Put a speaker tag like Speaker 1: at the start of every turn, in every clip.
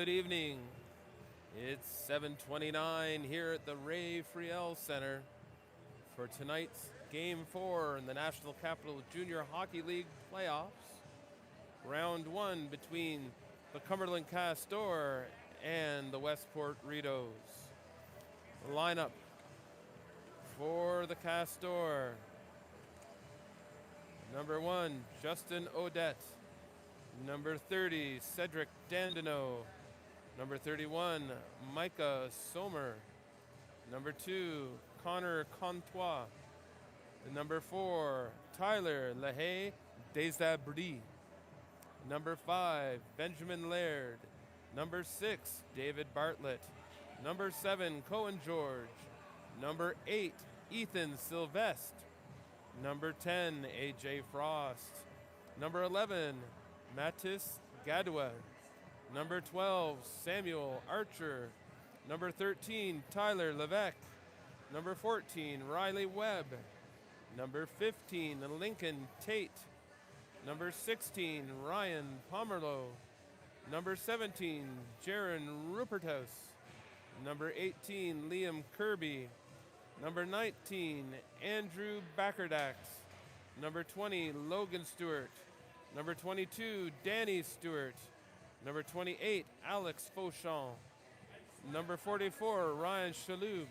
Speaker 1: Good evening. It's 7:29 here at the Ray Friel Center for tonight's Game 4 in the National Capital Junior Hockey League playoffs. Round 1 between the Cumberland Castors and the Westport Rideaus. The lineup for the Castors. Number 1, Justin Odette. Number 30, Cedric Dandeneau. Number 31, Micah Sommer. Number 2, Connor Contois. Number 4, Tyler Lehay Desabris. Number 5, Benjamin Laird. Number 6, David Bartlett. Number 7, Cohen George. Number 8, Ethan Sylvestre. Number 10, AJ Frost. Number 11, Mathis Gadua. Number 12, Samuel Archer. Number 13, Tyler Levesque. Number 14, Riley Webb. Number 15, Lincoln Tate. Number 16, Ryan Pomerleau. Number 17, Jaron Ruperthaus. Number 18, Liam Kirby. Number 19, Andrew Backerdax. Number 20, Logan Stewart. Number 22, Danny Stewart. Number 28, Alex Fauchon. Number 44, Ryan Chaloub.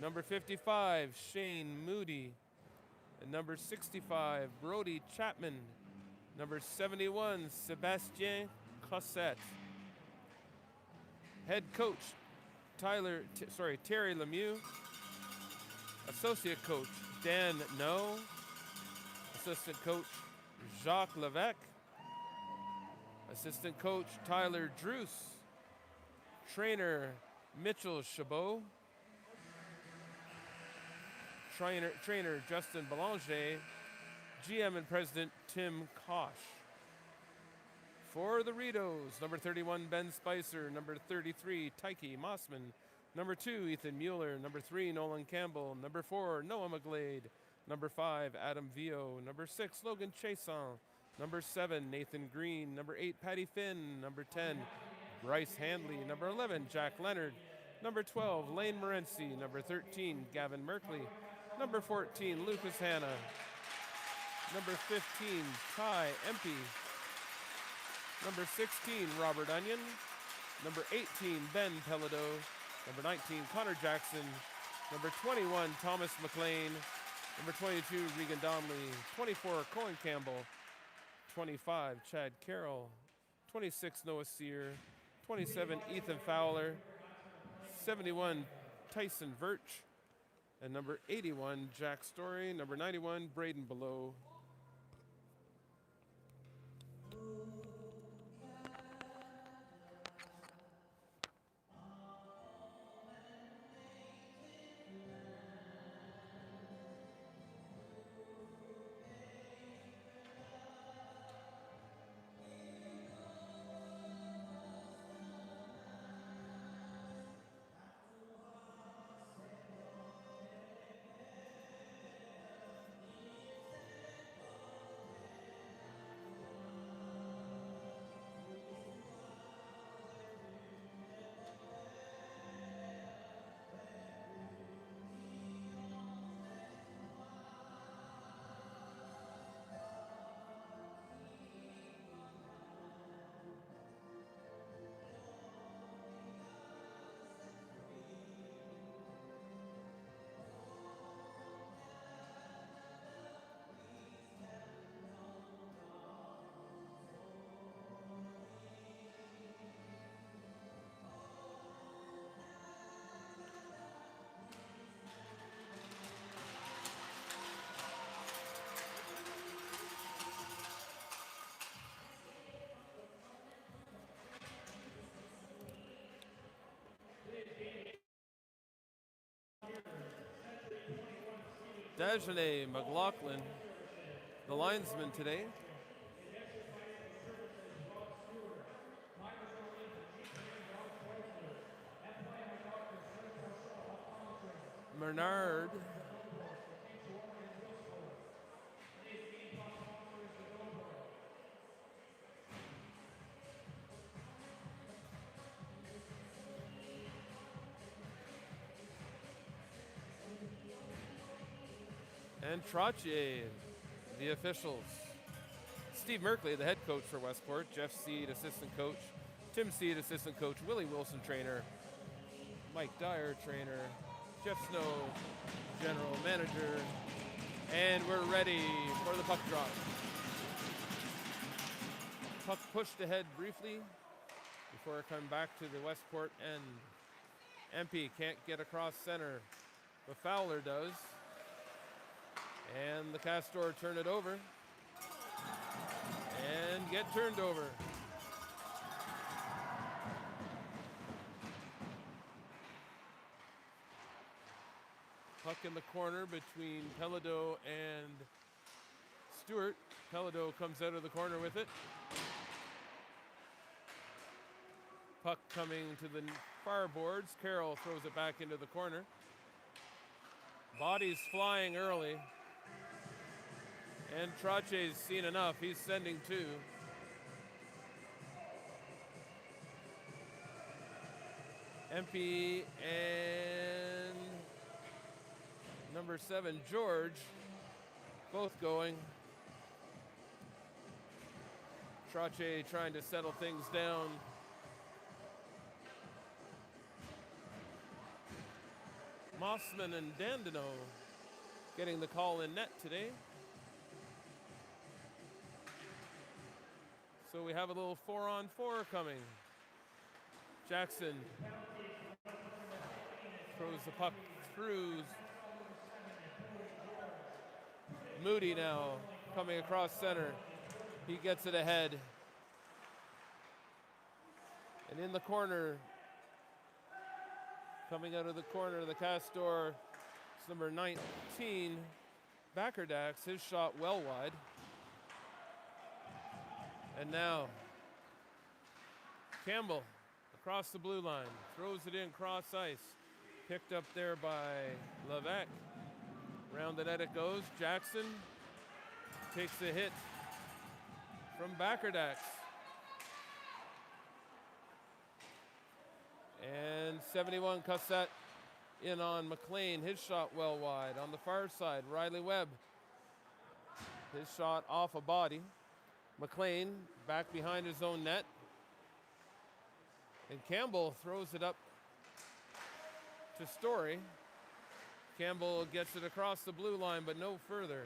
Speaker 1: Number 55, Shane Moody. And number 65, Brody Chapman. Number 71, Sebastien Cossette. Head coach, Terry Lemieux. Associate coach, Dan No. Assistant coach, Jacques Levesque. Assistant coach, Tyler Druce. Trainer, Mitchell Chabot. Trainer, Justin Belanger. GM and President, Tim Kosh. For the Rideaus, number 31, Ben Spicer. Number 33, Tyke Mossman. Number 2, Ethan Mueller. Number 3, Nolan Campbell. Number 4, Noah McGlade. Number 5, Adam Vio. Number 6, Logan Chason. Number 7, Nathan Green. Number 8, Patty Finn. Number 10, Bryce Handley. Number 11, Jack Leonard. Number 12, Lane Morency. Number 13, Gavin Merkley. Number 14, Lucas Hanna. Number 15, Ty Empey. Number 16, Robert Onion. Number 18, Ben Pelado. Number 19, Connor Jackson. Number 21, Thomas McLean. Number 22, Regan Donnelly. 24, Cohen Campbell. 25, Chad Carroll. 26, Noah Sear. 27, Ethan Fowler. 71, Tyson Virch. And number 81, Jack Story. Number 91, Braden Below. Dagenet McLaughlin, the linesman today. Bernard. And Trottier, the officials. Steve Merkley, the head coach for Westport. Jeff Seed, assistant coach. Tim Seed, assistant coach. Willie Wilson, trainer. Mike Dyer, trainer. Jeff Snow, general manager. And we're ready for the puck drop. Puck pushed ahead briefly before coming back to the Westport end. Empey can't get across center, but Fowler does. And the Castors turn it over and get turned over. Puck in the corner between Pelado and Stewart. Pelado comes out of the corner with it. Puck coming to the far boards. Carroll throws it back into the corner. Bodies flying early. And Trottier's seen enough. He's sending two. Empey and number 7, George, both going. Trottier trying to settle things down. Mossman and Dandino getting the call in net today. So we have a little 4-on-4 coming. Jackson throws the puck through. Moody now coming across center. He gets it ahead. And in the corner, coming out of the corner, the Castor, it's number 19, Backerdax, his shot well wide. And now, Campbell across the blue line, throws it in cross ice. Picked up there by Levesque. Round the net it goes. Jackson takes a hit from Backerdax. And 71 cuts that in on McLean. His shot well wide. On the far side, Riley Webb. His shot off a body. McLean back behind his own net. And Campbell throws it up to Story. Campbell gets it across the blue line, but no further.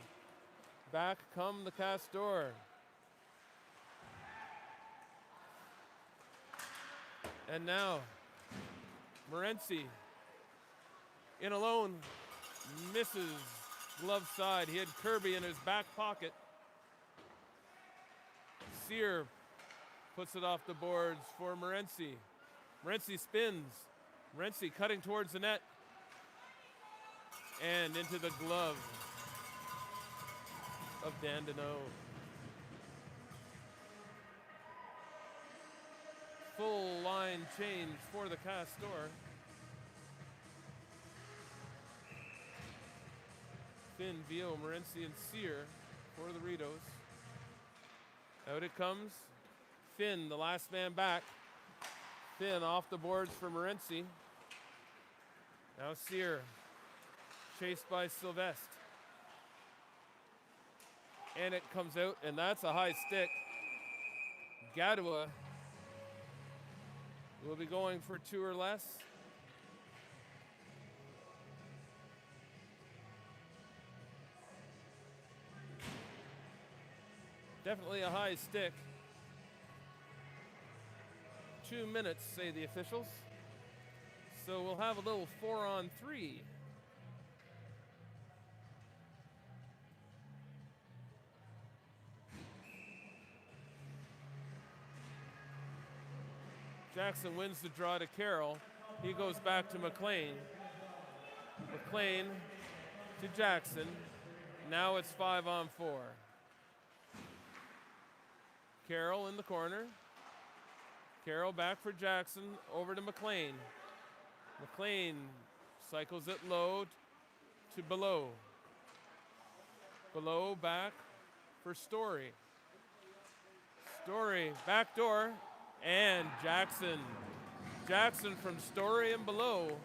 Speaker 1: Back come the Castor. And now, Morency in alone, misses glove side. He had Kirby in his back pocket. Sear puts it off the boards for Morency. Morency spins. Morency cutting towards the net. And into the glove of Dandino. Full line change for the Castor. Finn, Vio, Morency, and Sear for the Rideaus. Out it comes. Finn, the last man back. Finn off the boards for Morency. Now Sear, chased by Sylvestre. And it comes out, and that's a high stick. Gadua will be going for 2 or less. Definitely a high stick. 2 minutes, say the officials. So we'll have a little 4-on-3. Jackson wins the draw to Carroll. He goes back to McLean. McLean to Jackson. Now it's 5-on-4. Carroll in the corner. Carroll back for Jackson, over to McLean. McLean cycles it low to Below. Below back for Story. Story, back door, and Jackson. Jackson from Story and Below.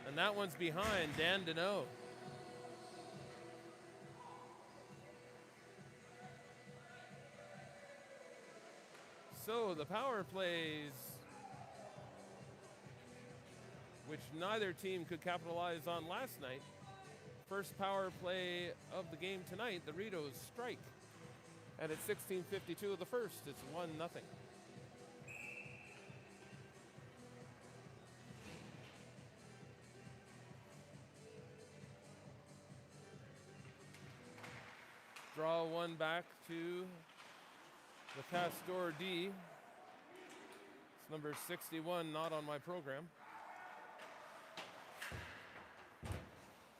Speaker 1: And that one's behind Dandino. So the power plays, which neither team could capitalize on last night. First power play of the game tonight, the Rideaus strike. And at 16:52 of the first, it's 1-0. Draw one back to the Castor D. It's number 61, not on my program.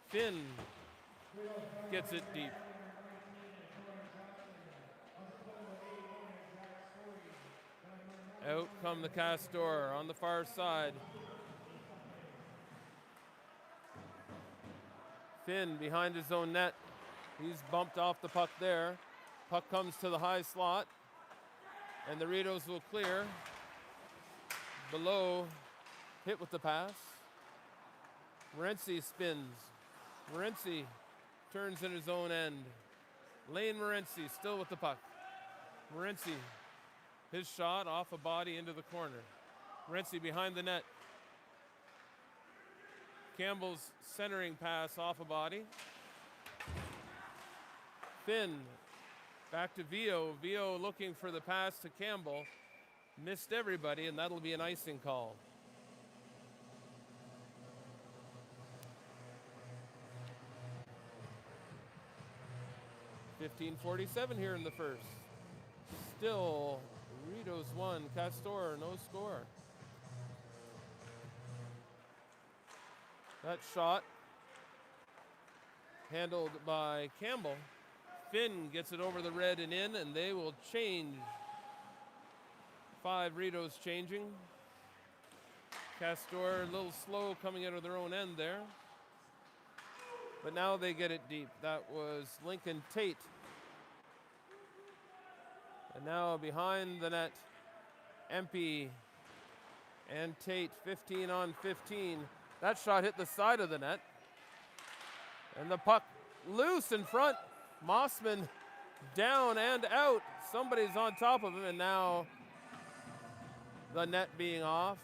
Speaker 1: Finn gets it deep. Out come the Castor on the far side. Finn behind his own net. He's bumped off the puck there. Puck comes to the high slot. And the Rideaus will clear. Below, hit with the pass. Morency spins. Morency turns in his own end. Lane Morency still with the puck. Morency, his shot off a body into the corner. Morency behind the net. Campbell's centering pass off a body. Finn back to Vio. Vio looking for the pass to Campbell. Missed everybody, and that'll be an icing call. .15:47 here in the first. Still, Rideaus 1, Castor no score. That shot handled by Campbell. Finn gets it over the red and in, and they will change. 5 Rideaus changing. Castor a little slow coming out of their own end there. But now they get it deep. That was Lincoln Tate. And now behind the net, Empey and Tate, 15 on 15. That shot hit the side of the net. And the puck loose in front. Mossman down and out. Somebody's on top of him, and now the net being off.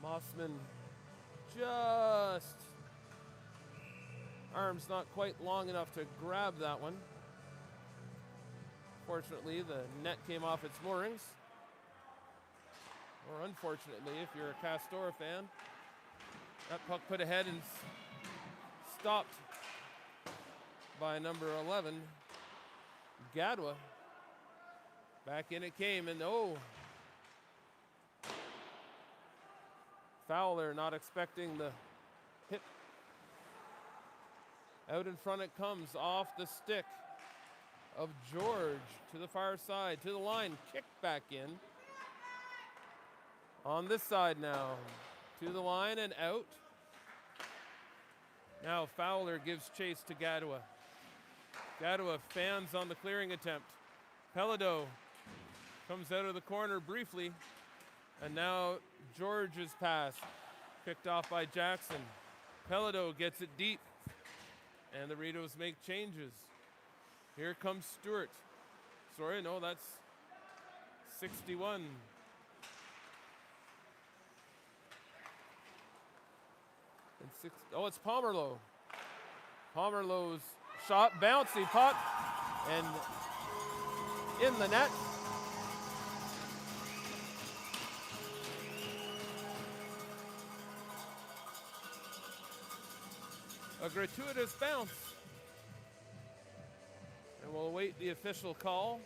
Speaker 1: Mossman just, arms not quite long enough to grab that one. Fortunately, the net came off its moorings. Or unfortunately, if you're a Castor fan. That puck put ahead and stopped by number 11, Gadwa. Back in it came, and Fowler not expecting the hit. Out in front it comes, off the stick of George to the far side, to the line, kicked back in. On this side now, to the line and out. Now Fowler gives chase to Gadwa. Gadwa fans on the clearing attempt. Pelado comes out of the corner briefly, and now George's pass picked off by Jackson. Pelado gets it deep, and the Rideaus make changes. Here comes Stewart. Sorry, no, that's 61. It's Pomerleau. Pomerleau's shot, bouncy puck, and in the net. A gratuitous bounce. And we'll await the official call.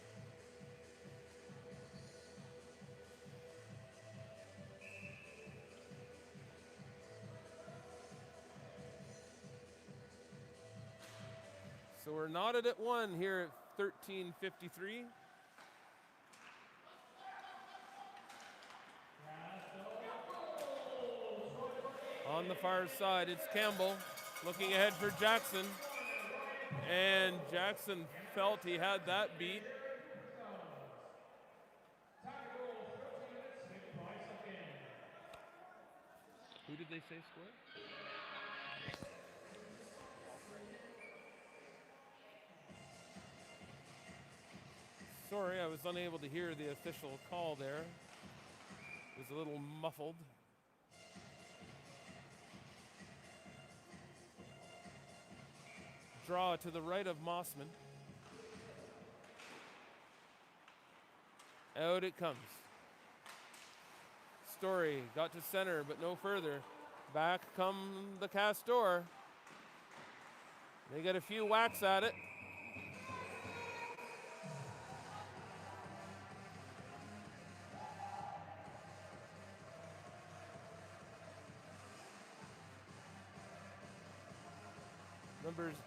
Speaker 1: So we're knotted at 1 here at 13:53. On the far side, it's Campbell looking ahead for Jackson. And Jackson felt he had that beat. they say score? Sorry, I was unable to hear the official call there. It was a little muffled. Draw to the right of Mossman. Out it comes. Story got to center, but no further. Back come the Castor. They get a few whacks at it.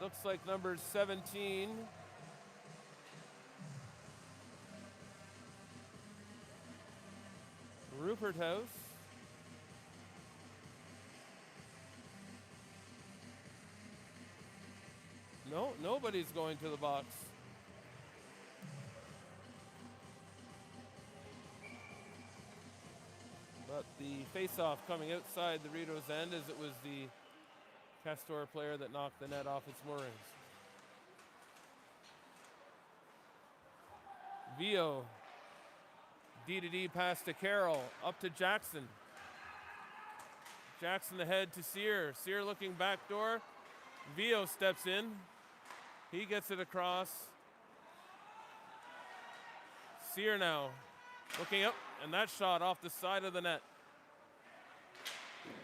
Speaker 1: Looks like number 17. Rupert House. No, nobody's going to the box. But the face-off coming outside the Rideaus' end, as it was the Castor player that knocked the net off its moorings. Vio. D-to-D pass to Carroll. Up to Jackson. Jackson ahead to Sear. Sear looking backdoor. Vio steps in. He gets it across. Sear now looking up, and that shot off the side of the net.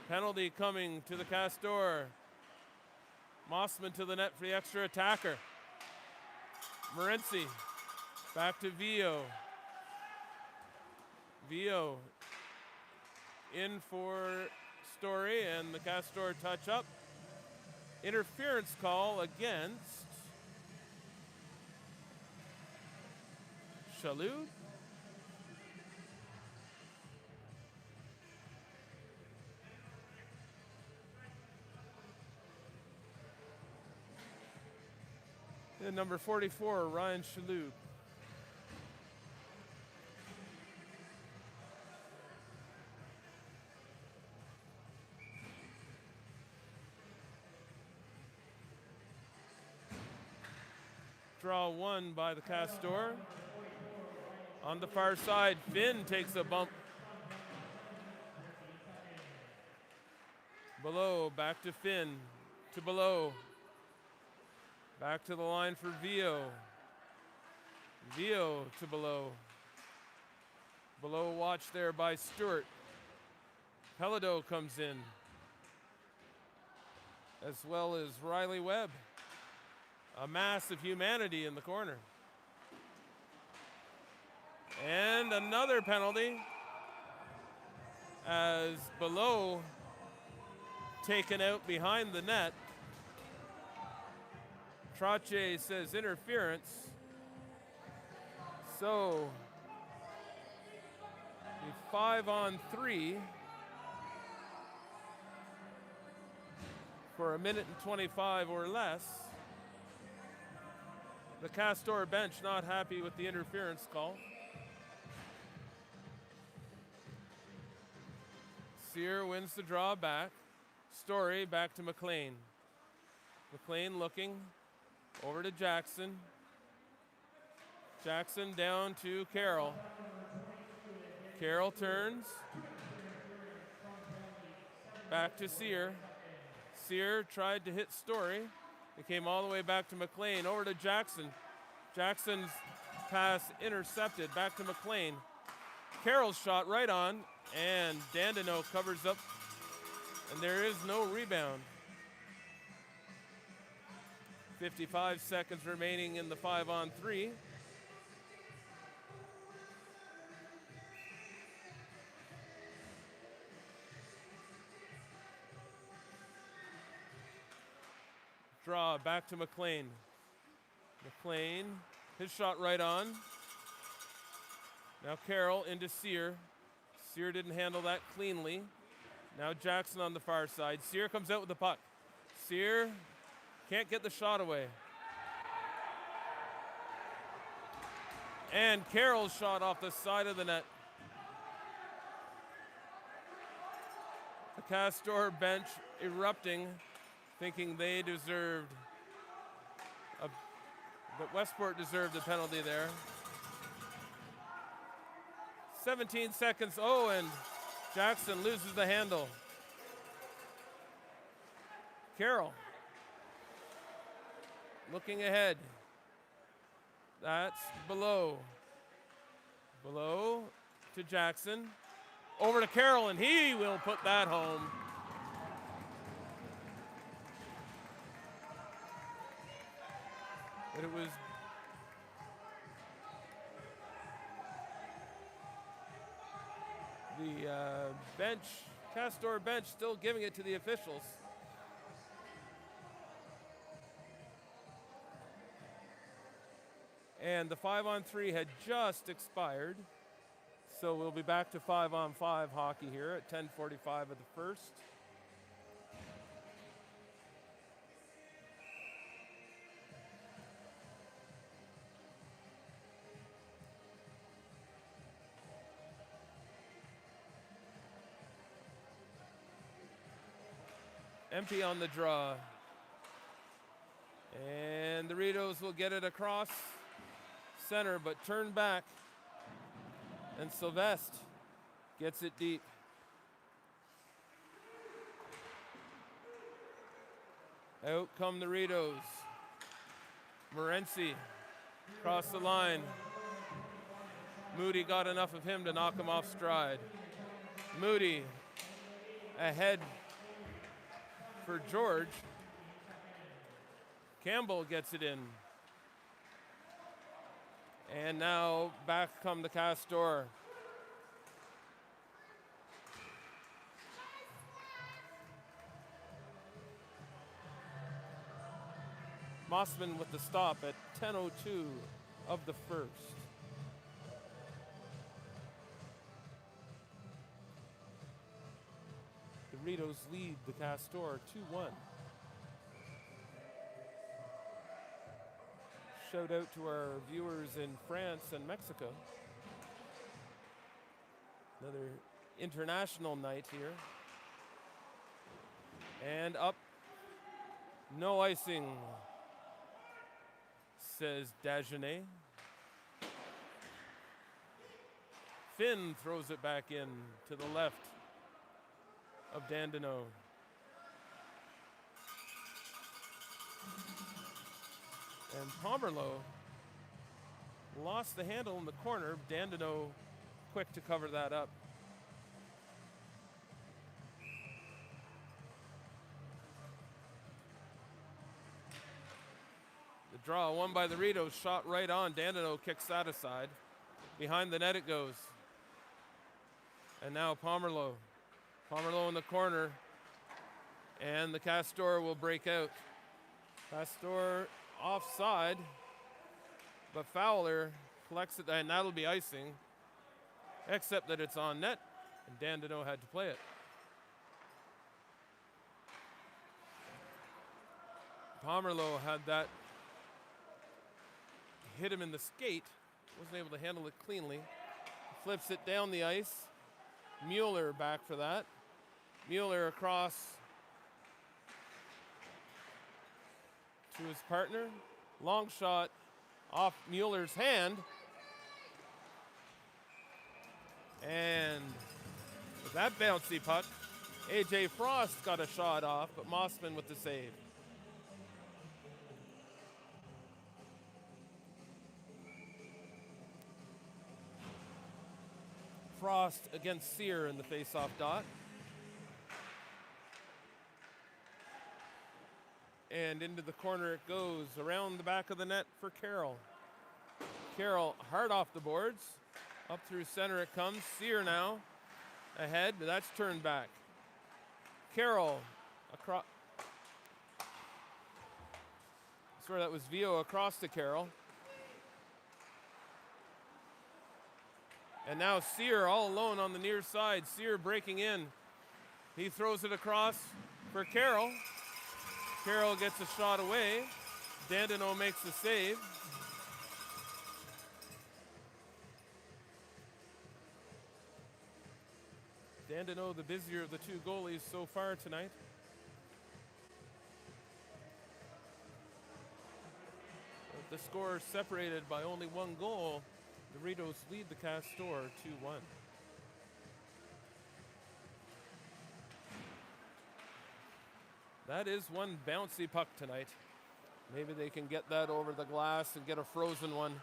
Speaker 1: Penalty coming to the Castor. Mossman to the net for the extra attacker. Morency back to Vio. Vio in for Story, and the Castor touch up. Interference call against Shalhoub. And number 44, Ryan Shalhoub. Draw one by the Castor. On the far side, Finn takes a bump. Below, back to Finn, to Below. Back to the line for Vio. Vio to Below. Below watched there by Stewart. Pelado comes in, as well as Riley Webb. A mass of humanity in the corner. And another penalty as Below taken out behind the net. Trache says interference. So a 5-on-3 for 1 minute and 25 or less. The Castor bench not happy with the interference call. Sear wins the draw back. Story back to McLean. McLean looking over to Jackson. Jackson down to Carroll. Carroll turns. Back to Sear. Sear tried to hit Story. It came all the way back to McLean. Over to Jackson. Jackson's pass intercepted. Back to McLean. Carroll's shot right on. And Dandino covers up. And there is no rebound. 55 seconds remaining in the 5-on-3. Draw back to McLean. McLean, his shot right on. Now Carroll into Sear. Sear didn't handle that cleanly. Now Jackson on the far side. Sear comes out with the puck. Sear can't get the shot away. And Carroll's shot off the side of the net. The Castor bench erupting, thinking they deserved, but Westport deserved a penalty there. 17 seconds, oh, and Jackson loses the handle. Carroll looking ahead. That's below. Below to Jackson. Over to Carroll, and he will put that home. But it was the bench, Castor bench, still giving it to the officials. And the 5-on-3 had just expired. So we'll be back to 5-on-5 hockey here at 10:45 of the first. Empty on the draw. And the Rideaus will get it across center, but turn back. And Sylvestre gets it deep. Out come the Rideaus. Morency across the line. Moody got enough of him to knock him off stride. Moody ahead for George. Campbell gets it in. And now back come the Castor. Mossman with the stop at 10:02 of the first. The Rideaus lead the Castor 2-1. Shout out to our viewers in France and Mexico. Another international night here. And up. No icing, says Dagenet. Finn throws it back in to the left of Dandeneau. And Pomerleau lost the handle in the corner. Dandeneau quick to cover that up. The draw won by the Rideaus, shot right on. Dandeneau kicks that aside. Behind the net it goes. And now Pomerleau. Pomerleau in the corner. And the Castor will break out. Castor offside, but Fowler collects it, and that'll be icing, except that it's on net, and Dandeneau had to play it. Pomerleau had that hit him in the skate, wasn't able to handle it cleanly. Flips it down the ice. Mueller back for that. Mueller across to his partner. Long shot off Mueller's hand. And with that bouncy puck, A.J. Frost got a shot off, but Mossman with the save. Frost against Sear in the face-off dot. And into the corner it goes, around the back of the net for Carroll. Carroll hard off the boards. Up through center it comes. Sear now ahead, but that's turned back. Carroll across. Sorry, that was Vio across to Carroll. And now Sear all alone on the near side. Sear breaking in. He throws it across for Carroll. Carroll gets a shot away. Dandeneau makes the save. Dandenong, the busier of the two goalies so far tonight. With the score separated by only one goal, the Rideaus lead the Castors 2-1. That is one bouncy puck tonight. Maybe they can get that over the glass and get a frozen one.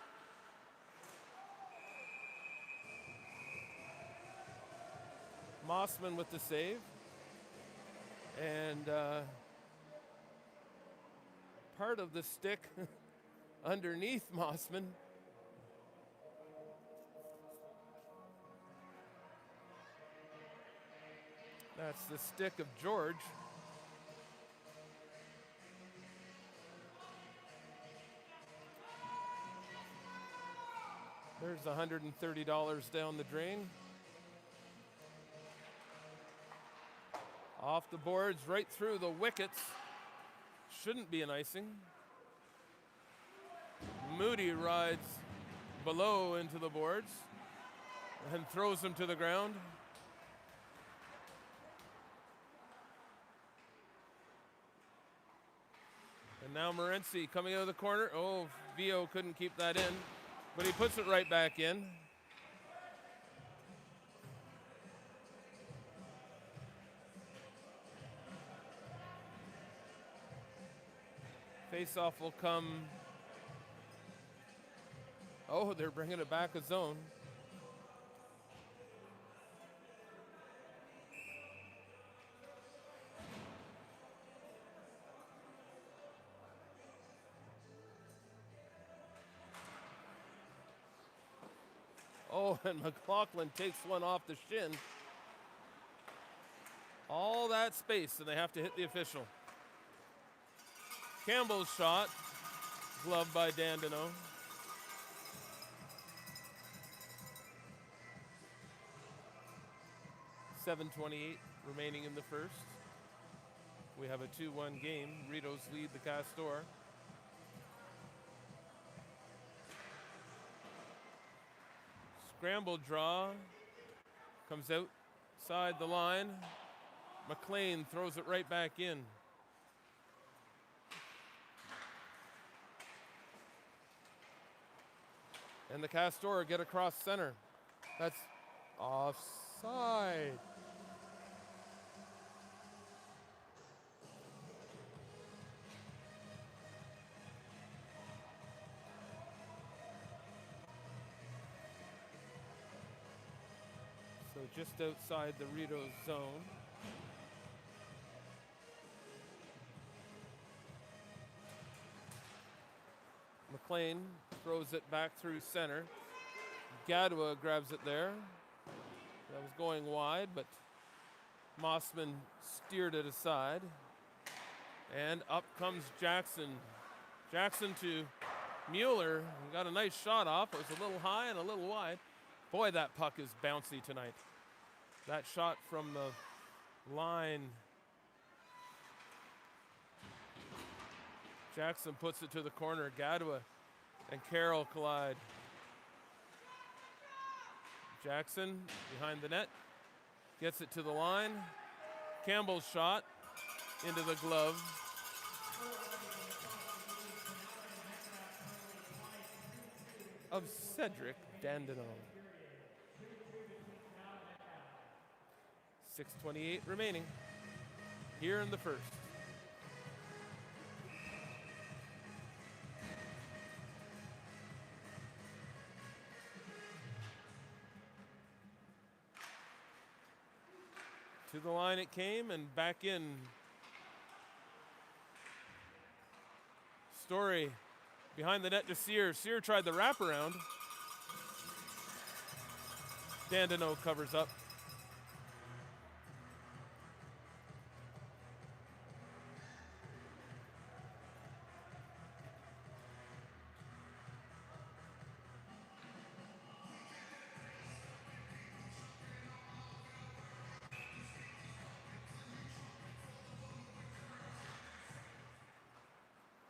Speaker 1: Mossman with the save. And part of the stick underneath Mossman. That's the stick of George. There's $130 down the drain. Off the boards, right through the wickets. Shouldn't be an icing. Moody rides below into the boards and throws him to the ground. And now Morency coming out of the corner. Oh, Vio couldn't keep that in, but he puts it right back in. Face-off will come. Oh, they're bringing it back a zone. Oh, and McLaughlin takes one off the shin. All that space, and they have to hit the official. Campbell's shot, gloved by Dandenong. .7:28 remaining in the first. We have a 2-1 game. Rideaus lead the Castors. Scramble draw, comes outside the line. McLean throws it right back in. And the Castors get across center. That's offside. So just outside the Rideaus zone. McLean throws it back through center. Gadua grabs it there. That was going wide, but Mossman steered it aside. And up comes Jackson. Jackson to Mueller. Got a nice shot off. It was a little high and a little wide. Boy, that puck is bouncy tonight. That shot from the line. Jackson puts it to the corner. Gadua and Carroll collide. Jackson behind the net. Gets it to the line. Campbell's shot into the glove. Of Cedric Dandenong. 6:28 remaining here in the first. To the line it came and back in. Story behind the net to Sear. Sear tried the wraparound. Dandenong covers up.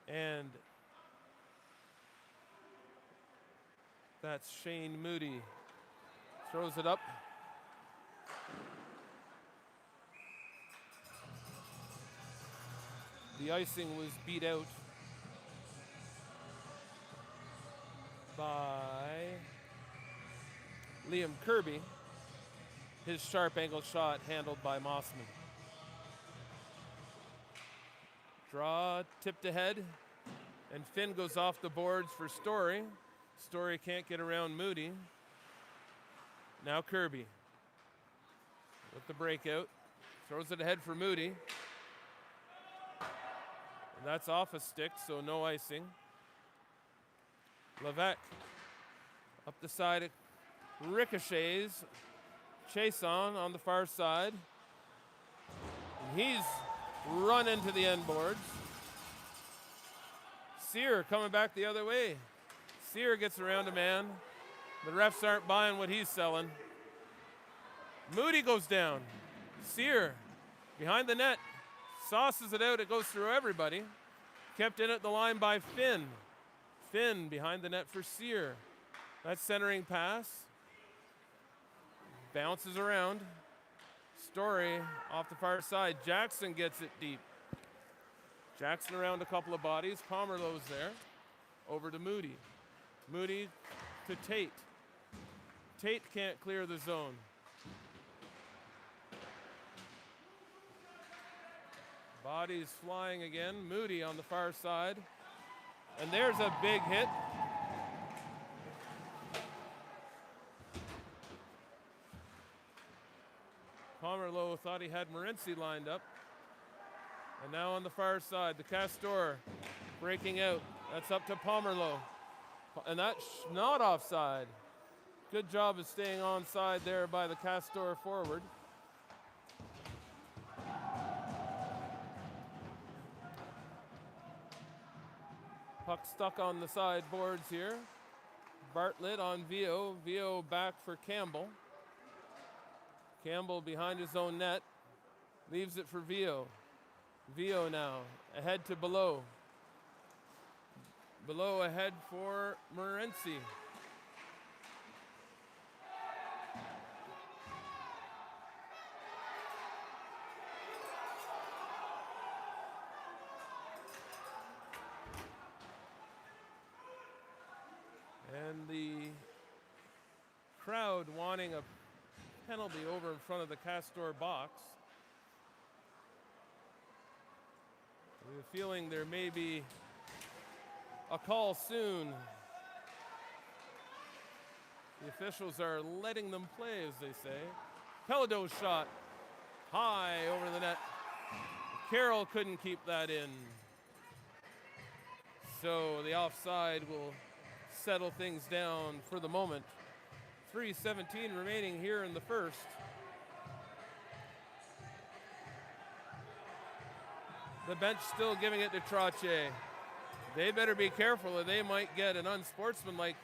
Speaker 1: And that's Shane Moody. Throws it up. The icing was beat out by Liam Kirby. His sharp angle shot handled by Mossman. Draw tipped ahead, and Finn goes off the boards for Story. Story can't get around Moody. Now Kirby with the breakout. Throws it ahead for Moody. And that's off a stick, so no icing. Levesque up the side, ricochets. Chason on the far side. And he's run into the end boards. Sear coming back the other way. Sear gets around a man. The refs aren't buying what he's selling. Moody goes down. Sear behind the net. Sauces it out. It goes through everybody. Kept in at the line by Finn. Finn behind the net for Sear. That centering pass. Bounces around. Story off the far side. Jackson gets it deep. Jackson around a couple of bodies. Pomerleau's there. Over to Moody. Moody to Tate. Tate can't clear the zone. Bodies flying again. Moody on the far side. And there's a big hit. Pomerleau thought he had Morency lined up. And now on the far side, the Castor breaking out. That's up to Pomerleau. And that's not offside. Good job of staying onside there by the Castor forward. Puck stuck on the side boards here. Bartlett on Vio. Vio back for Campbell. Campbell behind his own net. Leaves it for Vio. Vio now ahead to Below. Below ahead for Morency. And the crowd wanting a penalty over in front of the Castor box. We have a feeling there may be a call soon. The officials are letting them play, as they say. Pelladeau's shot high over the net. Carroll couldn't keep that in. So the offside will settle things down for the moment. 3:17 remaining here in the first. The bench still giving it to Trottier. They better be careful or they might get an unsportsmanlike.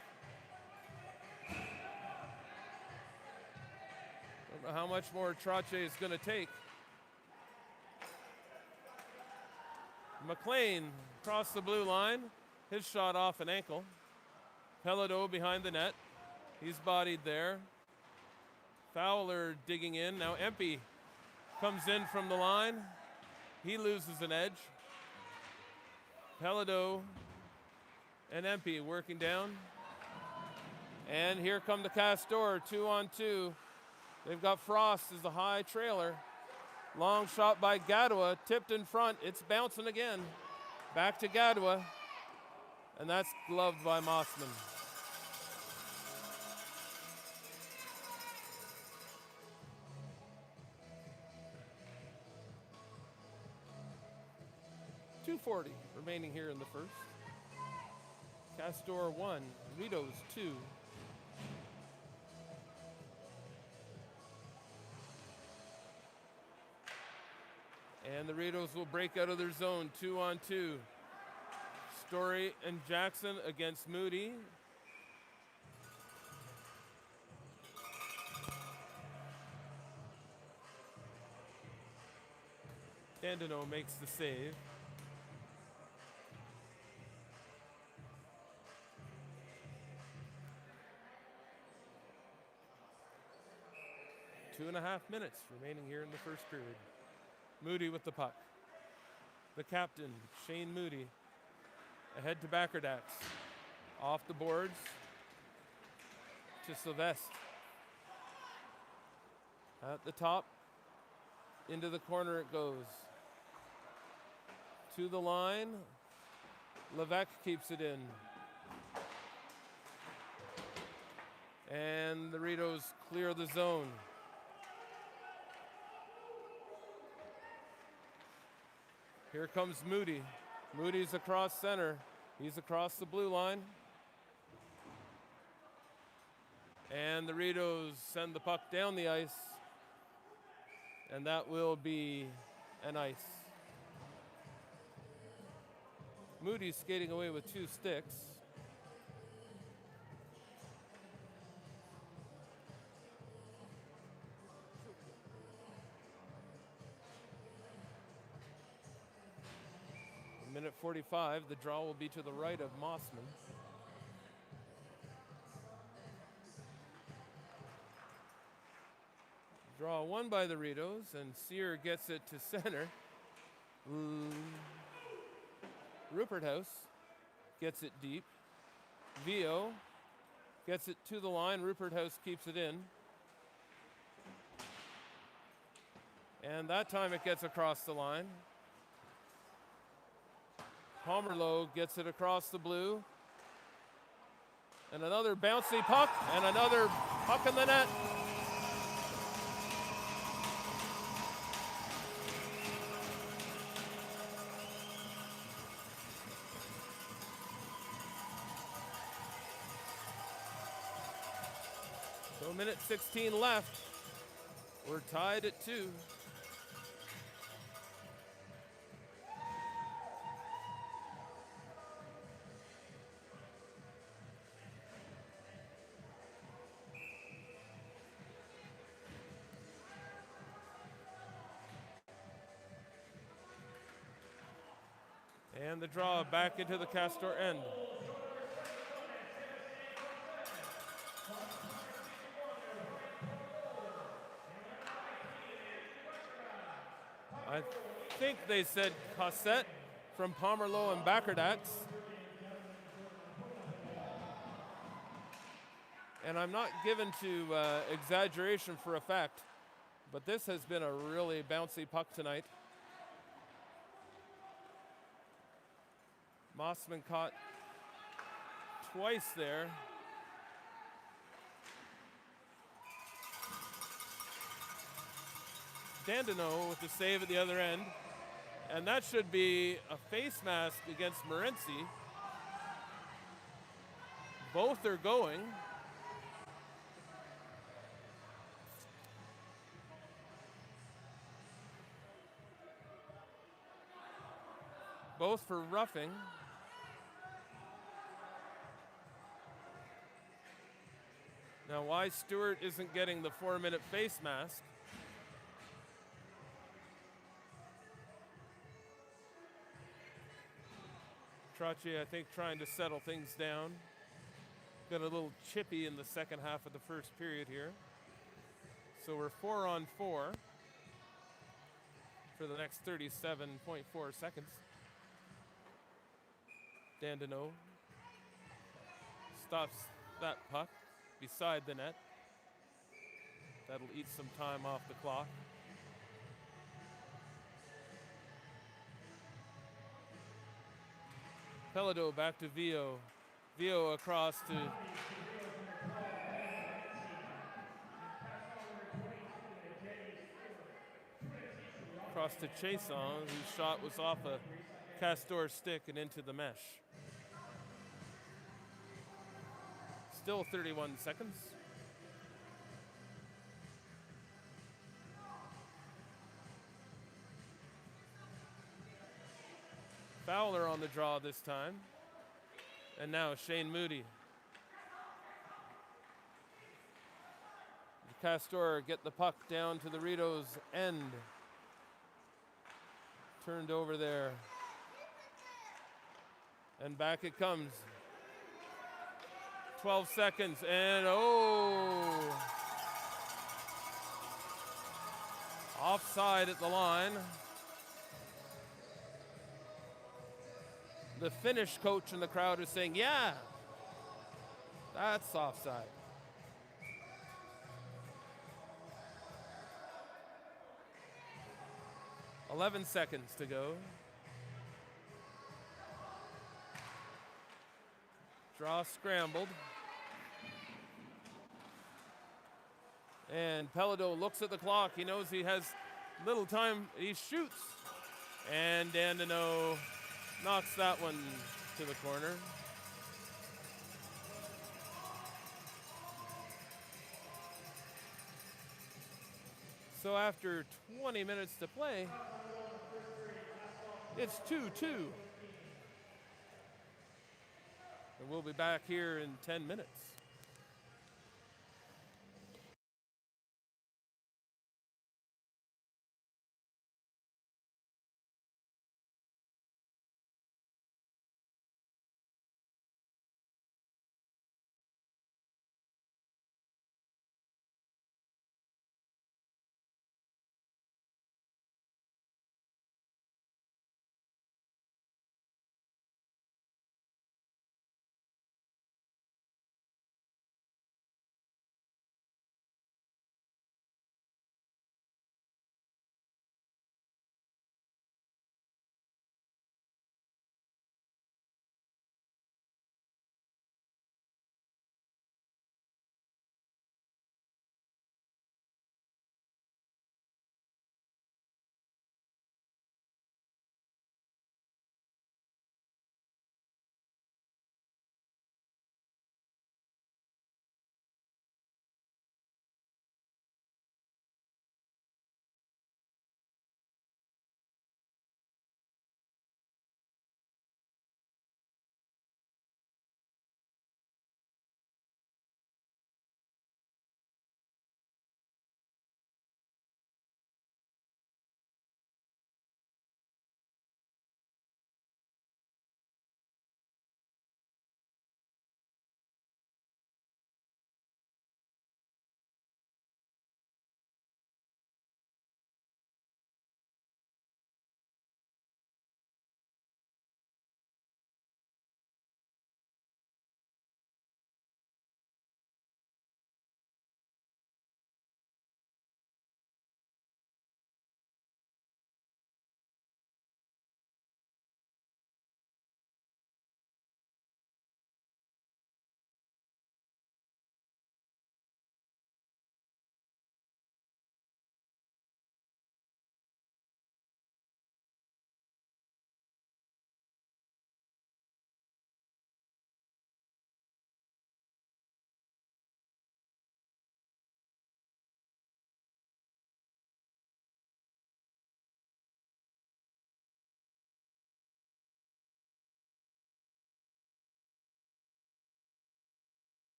Speaker 1: Don't know how much more Trottier is going to take. McLean across the blue line. His shot off an ankle. Pelladeau behind the net. He's bodied there. Fowler digging in. Now Empey comes in from the line. He loses an edge. Pelladeau and Empey working down. And here come the Castor, 2-on-2. They've got Frost as the high trailer. Long shot by Gadua, tipped in front. It's bouncing again. Back to Gadua. And that's gloved by Mossman. .240 remaining here in the first. Castor 1, Rideaus 2. And the Rideaus will break out of their zone, 2-on-2. Story and Jackson against Moody. Dandino makes the save. Two and a half minutes remaining here in the first period. Moody with the puck. the captain, Shane Moody, ahead to Backerdax. Off the boards to Sylvestre. At the top, into the corner it goes. To the line, Levesque keeps it in. And the Rideaus clear the zone. Here comes Moody. Moody's across center. He's across the blue line. And the Rideaus send the puck down the ice. And that will be an ice. Moody's skating away with 2 sticks. Minute 45, the draw will be to the right of Mossman. Draw won by the Rideaus, and Sear gets it to center. Rupert House gets it deep. Vio gets it to the line. Rupert House keeps it in. And that time it gets across the line. Pomerleau gets it across the blue. And another bouncy puck, and another puck in the net. So minute 16 left. We're tied at 2. And the draw back into the Castor end. I think they said Cossette from Pomerleau and Backerdax. And I'm not given to exaggeration for a fact, but this has been a really bouncy puck tonight. Mossman caught twice there. Dandino with the save at the other end. And that should be a face mask against Morency. Both are going. Both for roughing. Now, why Stewart isn't getting the 4-minute face mask? Trottier, I think, trying to settle things down. Got a little chippy in the second half of the first period here. So we're 4-on-4 for the next 37.4 seconds. Dandino stops that puck beside the net. That'll eat some time off the clock. Pelado back to Vio. Vio across to Chason, whose shot was off a Castor stick and into the mesh. Still 31 seconds. Fowler on the draw this time. And now Shane Moody. The Castor get the puck down to the Rideaus' end. Turned over there. And back it comes. 12 seconds, and offside at the line. the Finnish coach in the crowd is saying, yeah, that's offside. "11 seconds to go. Draw scrambled. And Pelado looks at the clock. He knows he has little time. He shoots. And Dandino knocks that one to the corner. So after 20 minutes to play, it's 2-2. And we'll be back here in 10 minutes.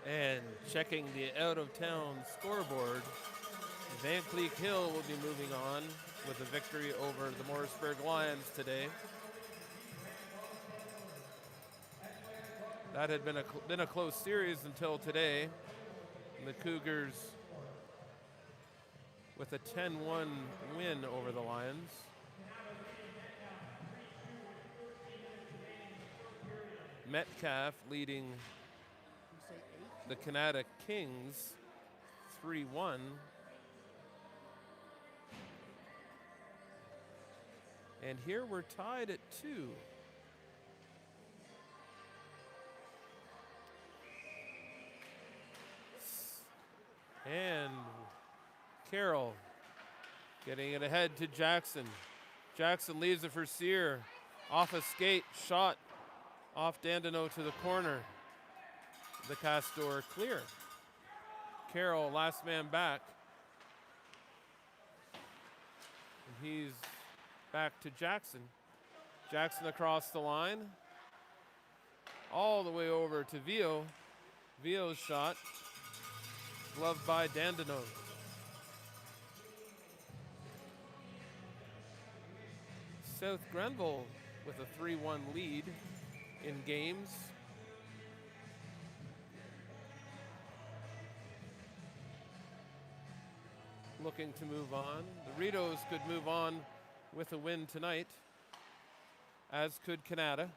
Speaker 1: And checking the out-of-town scoreboard, Van Cleek Hill will be moving on with a victory over the Morrisburg Lions today. That had been a close series until today. And the Cougars with a 10-1 win over the Lions. Metcalf leading the Canada Kings 3-1. And here we're tied at 2. And Carroll getting it ahead to Jackson. Jackson leaves it for Sear. Off a skate, shot off Dandeneau to the corner. The Castor clear. Carroll, last man back. And he's back to Jackson. Jackson across the line. All the way over to Vio. Vio's shot. Gloved by Dandeneau. South Grenville with a 3-1 lead in games. Looking to move on. The Rideaus could move on with a win tonight, as could Canada.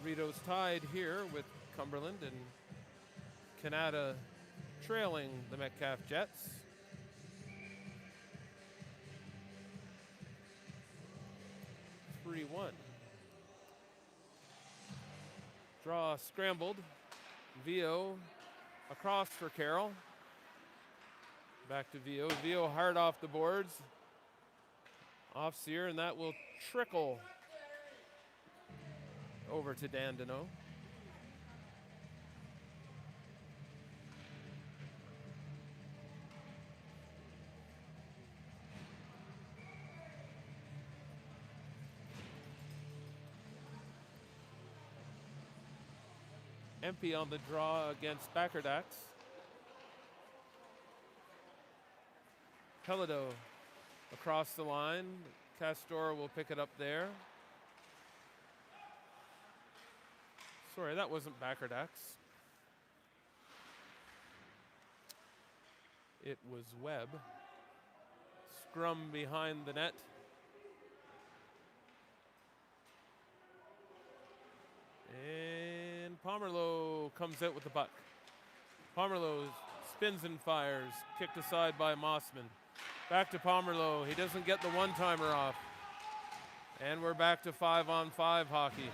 Speaker 1: Rideaus tied here with Cumberland, and Canada trailing the Metcalf Jets. Draw scrambled. Vio across for Carroll. Back to Vio. Vio hard off the boards. Off Sear, and that will trickle over to Dandeneau. Empey on the draw against Backerdax. Pelido across the line. Castor will pick it up there. Sorry, that wasn't Backerdax. It was Webb. Scrum behind the net. And Pomerleau comes out with the puck. Pomerleau spins and fires, kicked aside by Mossman. Back to Pomerleau. He doesn't get the one-timer off. And we're back to 5-on-5 hockey.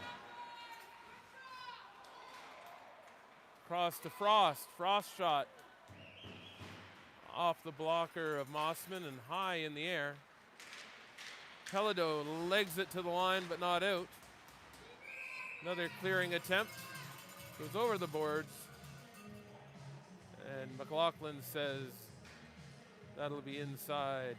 Speaker 1: Cross to Frost. Frost shot off the blocker of Mossman and high in the air. Pelido legs it to the line but not out. Another clearing attempt. Goes over the boards. And McLaughlin says that'll be inside.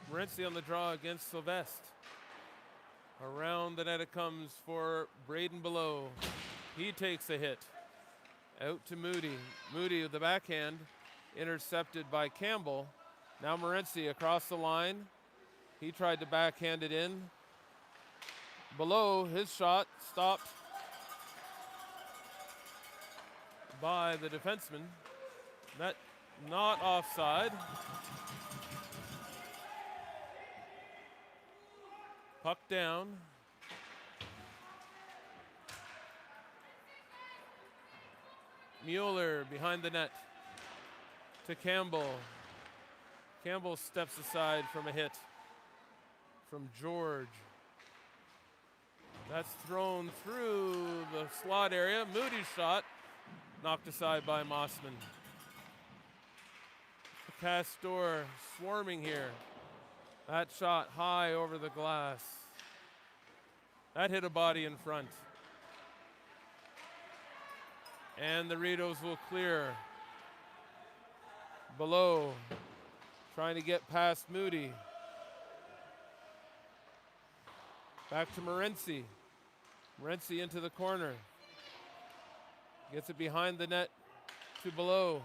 Speaker 1: Morency on the draw against Sylvestre. Around the net it comes for Braden Below. He takes a hit. Out to Moody. Moody with the backhand. Intercepted by Campbell. Now Morency across the line. He tried to backhand it in. Below, his shot stopped by the defenseman. That not offside. Puck down. Mueller behind the net to Campbell. Campbell steps aside from a hit from George. That's thrown through the slot area. Moody's shot knocked aside by Mossman. Castor swarming here. That shot high over the glass. That hit a body in front. And the Rideaus will clear. Below, trying to get past Moody. Back to Morency. Morency into the corner. Gets it behind the net to Below.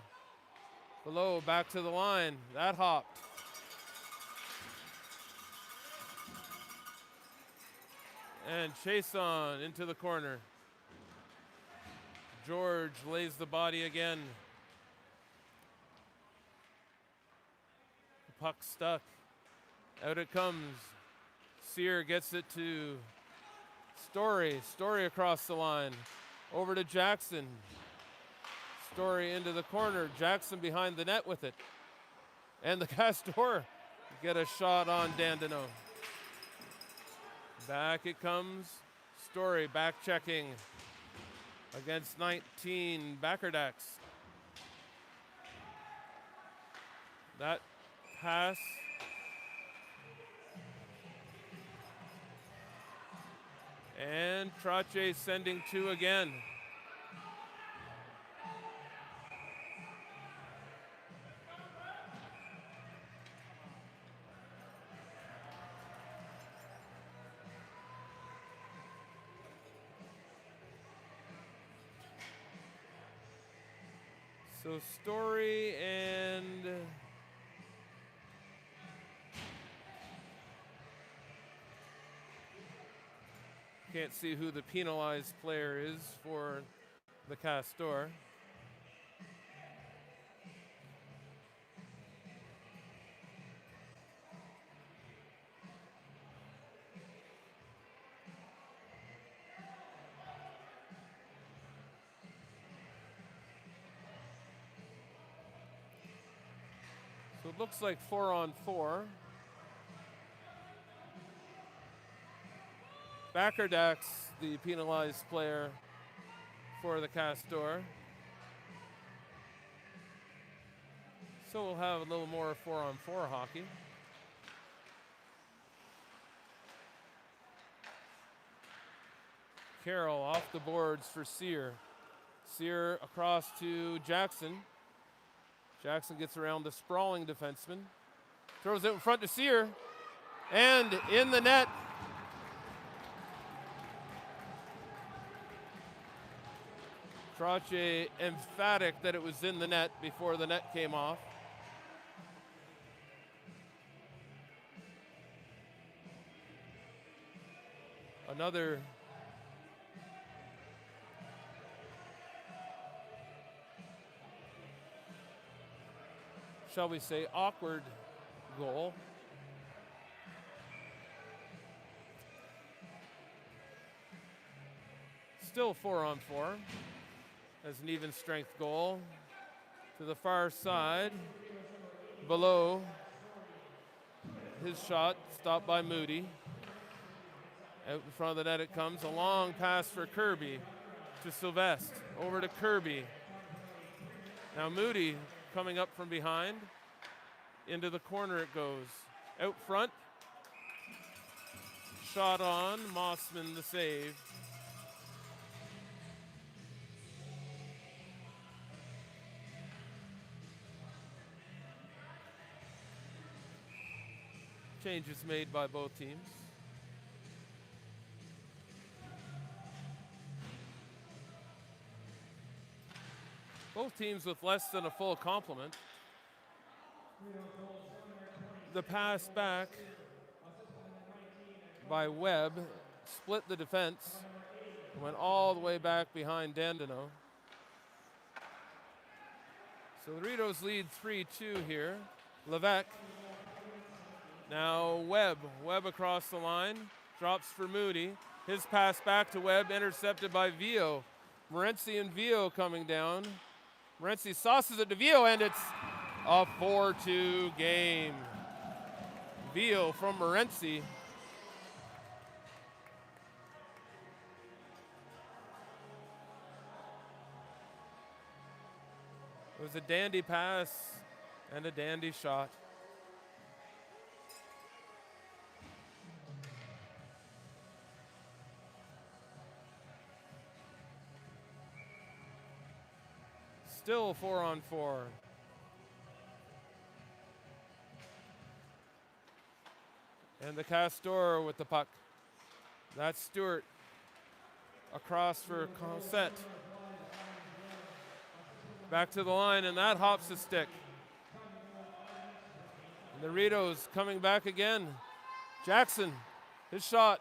Speaker 1: Below, back to the line. That hopped. And Chason into the corner. George lays the body again. The puck stuck. Out it comes. Sear gets it to Story. Story across the line. Over to Jackson. Story into the corner. Jackson behind the net with it. And the Castors get a shot on Dandenong. Back it comes. Story back checking against 19 Backerdacks. That pass. And Trache sending two again. So Story and can't see who the penalized player is for the Castor. So it looks like 4-on-4. Backerdacks, the penalized player for the Castor. So we'll have a little more 4-on-4 hockey. Carroll off the boards for Sear. Sear across to Jackson. Jackson gets around the sprawling defenseman. Throws it in front to Sear. And in the net. Trache emphatic that it was in the net before the net came off. Another shall we say awkward goal. Still 4-on-4 as an even strength goal. To the far side, Below. His shot stopped by Moody. Out in front of the net it comes. A long pass for Kirby to Sylvestre. Over to Kirby. Now Moody coming up from behind. Into the corner it goes. Out front. Shot on. Mossman the save. Changes made by both teams. Both teams with less than a full complement. The pass back by Webb split the defense, went all the way back behind Dandenong. So the Rideaus lead 3-2 here. Levesque. Now Webb across the line, drops for Moody. His pass back to Webb, intercepted by Vio. Morency and Vio coming down. Morency sauces it to Vio, and it's a 4-2 game. Vio from Morency. It was a dandy pass and a dandy shot. Still 4-on-4. And the Castor with the puck. That's Stewart. Across for Consett. Back to the line, and that hops the stick. And the Rideaus coming back again. Jackson, his shot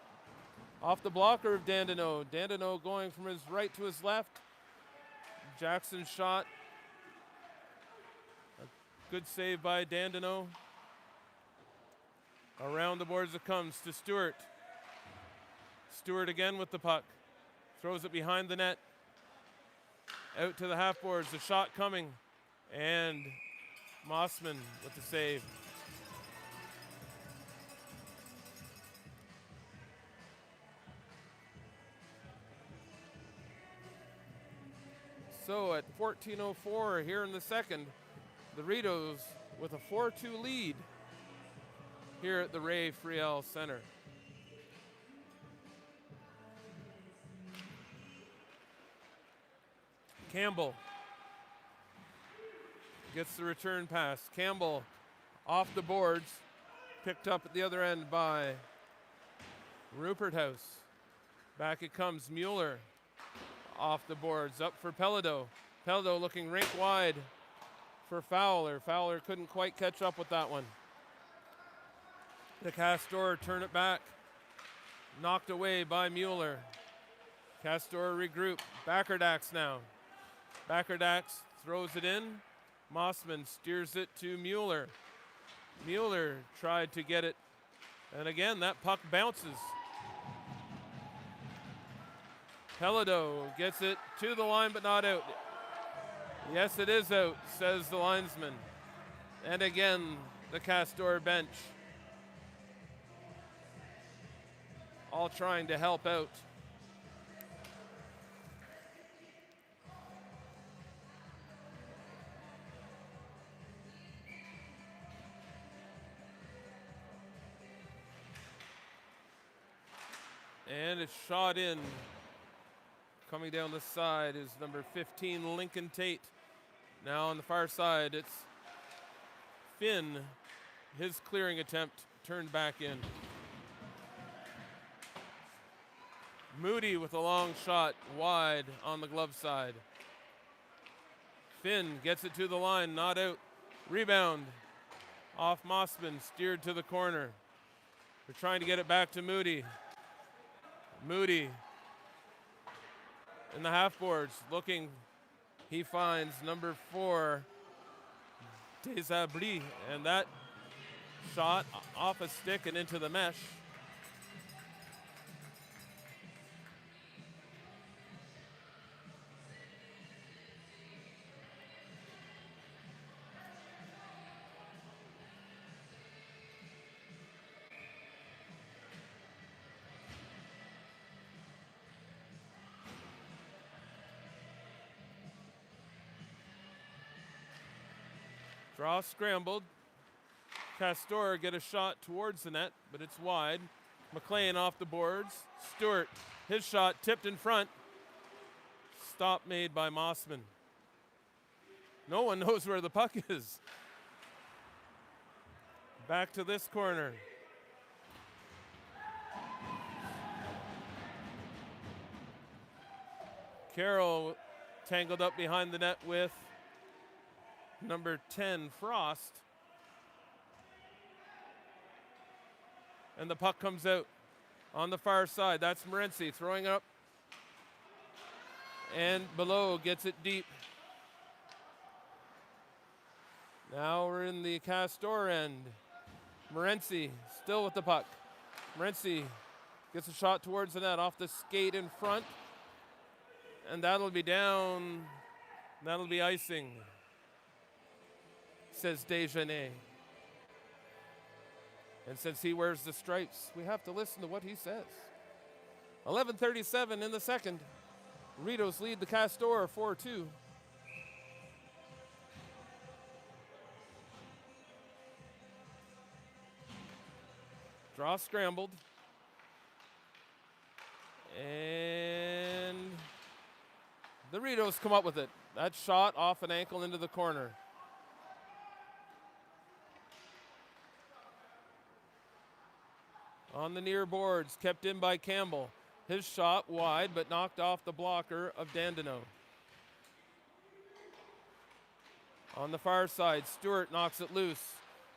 Speaker 1: off the blocker of Dandeneau. Dandeneau going from his right to his left. Jackson's shot. A good save by Dandeneau. Around the boards it comes to Stewart. Stewart again with the puck. Throws it behind the net. Out to the half boards. The shot coming. And Mossman with the save. So at 14:04 here in the second, the Rideaus with a 4-2 lead here at the Ray Friel Center. Campbell gets the return pass. Campbell off the boards, picked up at the other end by Rupert House. Back it comes, Mueller off the boards, up for Pelledo. Pelledo looking rink wide for Fowler. Fowler couldn't quite catch up with that one. The Castor turn it back, knocked away by Mueller. Castor regroup, Backerdax now. Backerdax throws it in. Mossman steers it to Mueller. Mueller tried to get it. And again, that puck bounces. Pelledo gets it to the line, but not out. Yes, it is out, says the linesman. And again, the Castor bench. All trying to help out. And it's shot in. Coming down the side is number 15, Lincoln Tate. Now on the far side, it's Finn. His clearing attempt turned back in. Moody with a long shot wide on the glove side. Finn gets it to the line, not out. Rebound off Mossman, steered to the corner. They're trying to get it back to Moody. Moody in the half boards looking. He finds number 4, Desabris, and that shot off a stick and into the mesh. Draw scrambled. Castor get a shot towards the net, but it's wide. McLean off the boards. Stewart, his shot tipped in front. Stop made by Mossman. No one knows where the puck is. Back to this corner. Carroll tangled up behind the net with number 10, Frost. And the puck comes out on the far side. That's Morency throwing it up. And below gets it deep. Now we're in the Castor end. Morency still with the puck. Morency gets a shot towards the net off the skate in front. And that'll be down. That'll be icing, says Desjardins. And since he wears the stripes, we have to listen to what he says. 11:37 in the second. Rideaus lead the Castor 4-2. Draw scrambled. And The Rideaus come up with it. That shot off an ankle into the corner. On the near boards, kept in by Campbell. His shot wide, but knocked off the blocker of Dandenong. On the far side, Stewart knocks it loose.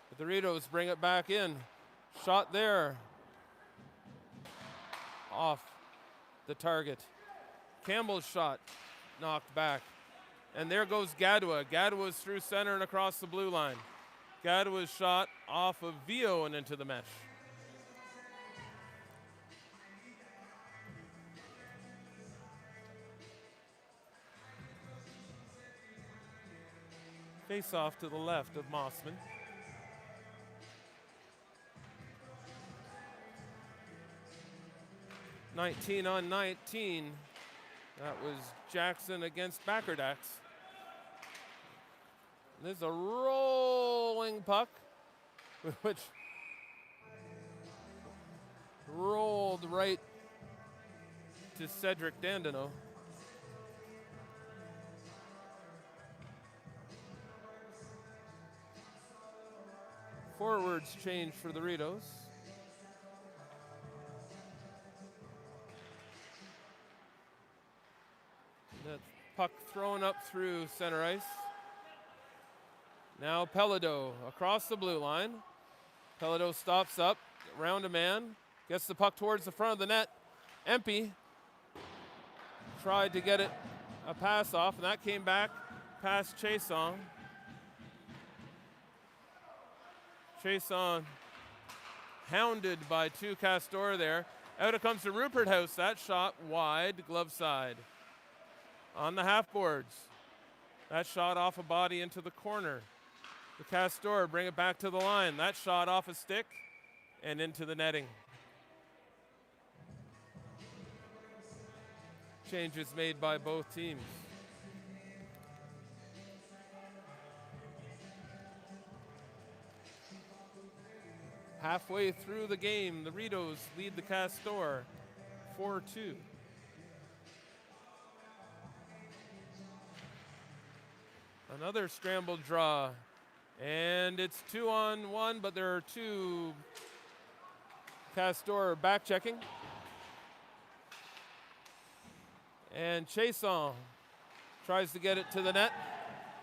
Speaker 1: But the Rideaus bring it back in. Shot there. Off the target. Campbell's shot knocked back. And there goes Gadua. Gadua's through center and across the blue line. Gadua's shot off of Vio and into the mesh. Face off to the left of Mossman. (19 on 19). That was Jackson against Backerdax. This is a rolling puck, which rolled right to Cedric Dandenong. Forwards change for the Rideaus. That puck thrown up through center ice. Now Pelado across the blue line. Pelado stops up, around a man, gets the puck towards the front of the net. Empey tried to get it a pass off, and that came back past Chason. Chason hounded by two Castors there. Out it comes to Rupert House. That shot wide, glove side. On the half boards. That shot off a body into the corner. The Castors bring it back to the line. That shot off a stick and into the netting. Changes made by both teams. Halfway through the game, the Rideaus lead the Castors 4-2. Another scrambled draw, and it's 2-on-1, but there are two Castors back checking. And Chason tries to get it to the net,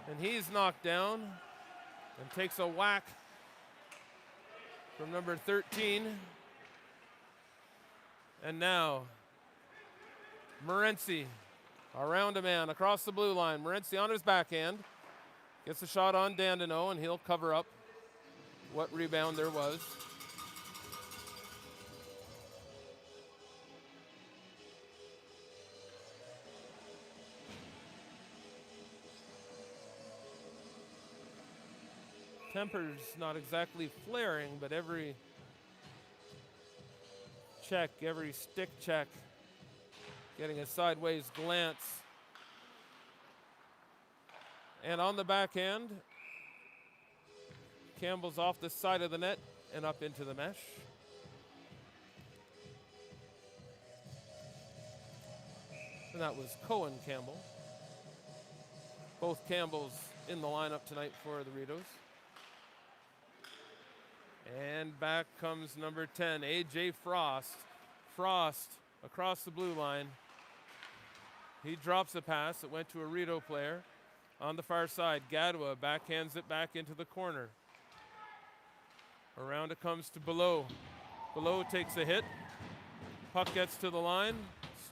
Speaker 1: and he's knocked down and takes a whack from number 13. And now, Morency around a man across the blue line. Morency on his backhand. Gets a shot on Dandenong, and he'll cover up what rebound there was. Temper's not exactly flaring, but every check, every stick check, getting a sideways glance. And on the backhand, Campbell's off the side of the net and up into the mesh. And that was Cohen Campbell. Both Campbells in the lineup tonight for the Rideaus. And back comes number 10, A.J. Frost. Frost across the blue line. He drops a pass. It went to a Rideau player. On the far side, Gadua backhands it back into the corner. Around it comes to Below. Below takes a hit. Puck gets to the line.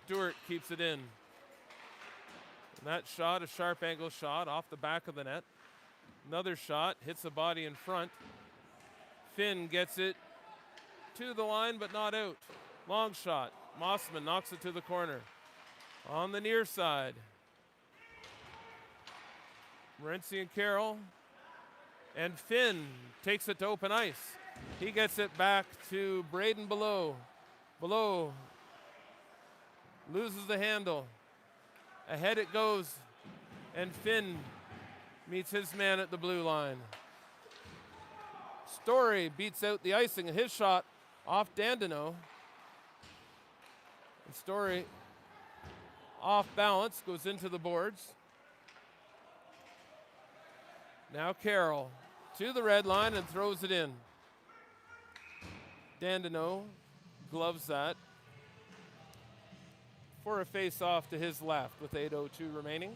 Speaker 1: Stewart keeps it in. And that shot, a sharp angle shot off the back of the net. Another shot, hits the body in front. Finn gets it to the line, but not out. Long shot. Mossman knocks it to the corner. On the near side, Morency and Carroll. And Finn takes it to open ice. He gets it back to Braden Below. Below loses the handle. Ahead it goes, and Finn meets his man at the blue line. Story beats out the icing, and his shot off Dandenong. And Story Off balance, goes into the boards. Now Carroll to the red line and throws it in. Dandino gloves that for a face-off to his left with 8:02 remaining.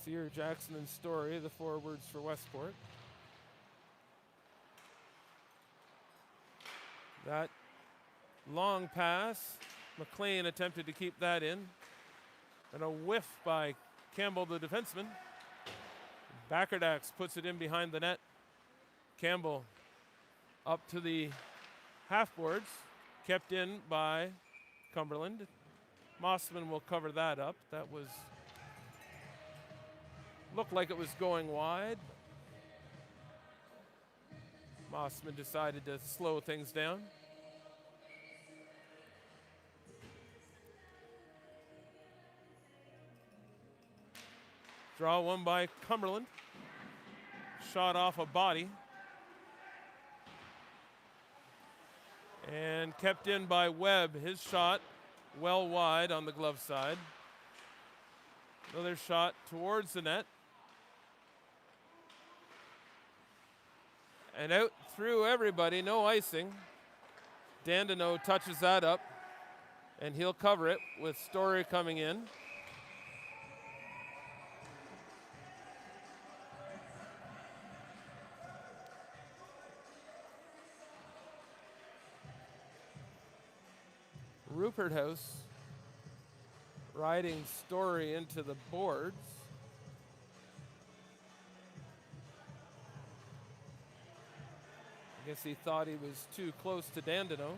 Speaker 1: Sear, Jackson, and Story, the forwards for Westport. That long pass, McLean attempted to keep that in. And a whiff by Campbell, the defenseman. Backerdax puts it in behind the net. Campbell up to the half boards, kept in by Cumberland. Mossman will cover that up. That was, looked like it was going wide. Mossman decided to slow things down. Draw one by Cumberland. Shot off a body. And kept in by Webb. His shot well wide on the glove side. Another shot towards the net. And out through everybody, no icing. Dandino touches that up, and he'll cover it with Story coming in. Rupert House riding Story into the boards. I guess he thought he was too close to Dandino.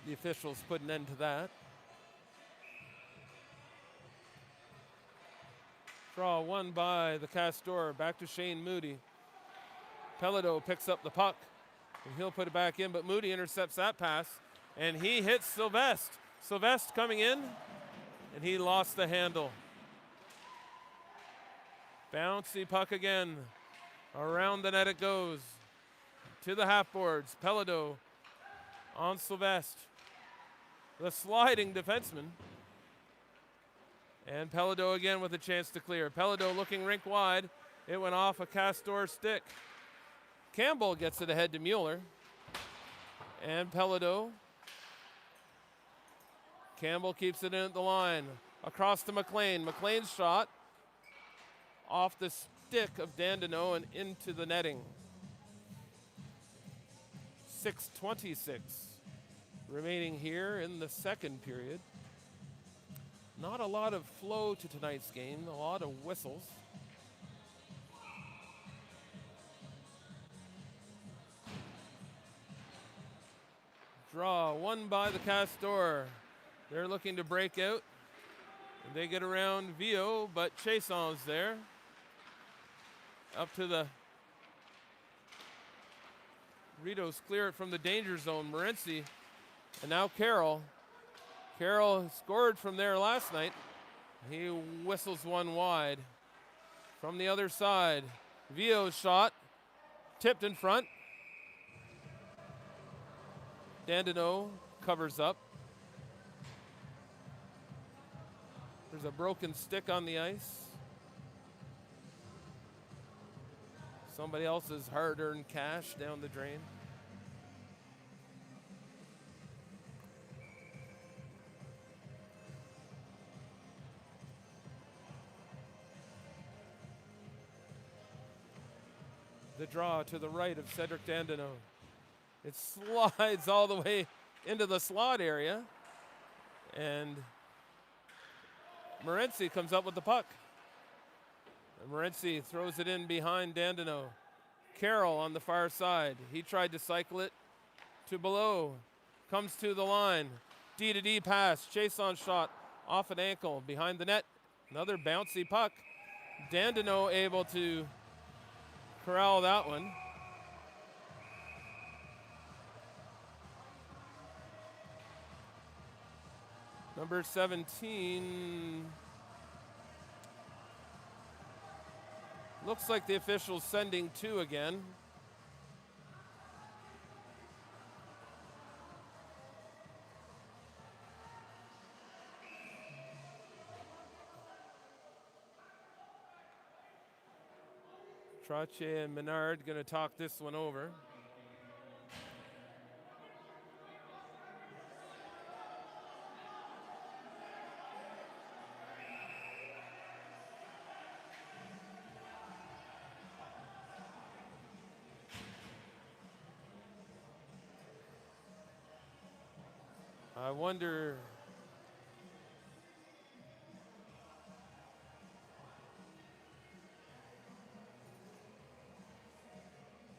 Speaker 1: The officials put an end to that. Draw one by the Castors, back to Shane Moody. Pelodeau picks up the puck, and he'll put it back in, but Moody intercepts that pass, and he hits Sylvestre. Sylvestre coming in, and he lost the handle. Bouncy puck again. Around the net it goes. To the half boards. Pelodeau on Sylvestre. The sliding defenseman. And Pelodeau again with a chance to clear. Pelodeau looking rink wide. It went off a Castor stick. Campbell gets it ahead to Mueller. And Pelodeau. Campbell keeps it in at the line. Across to McLean. McLean's shot off the stick of Dandino and into the netting. 6:26 remaining here in the second period. Not a lot of flow to tonight's game, a lot of whistles. Draw one by the Castor. They're looking to break out. They get around Vio, but Chason's there. Up to the Rideaus clear it from the danger zone. Morency, and now Carroll. Carroll scored from there last night. He whistles one wide. From the other side, Vio's shot, tipped in front. Dandino covers up. There's a broken stick on the ice. Somebody else's hard-earned cash down the drain. The draw to the right of Cedric Dandino. It slides all the way into the slot area. And Morency comes up with the puck. And Morency throws it in behind Dandino. Carroll on the far side. He tried to cycle it to below. Comes to the line. D-to-D pass. Chason shot off an ankle behind the net. Another bouncy puck. Dandino able to corral that one. Number 17. Looks like the official's sending 2 again. Trache and Menard going to talk this one over. I wonder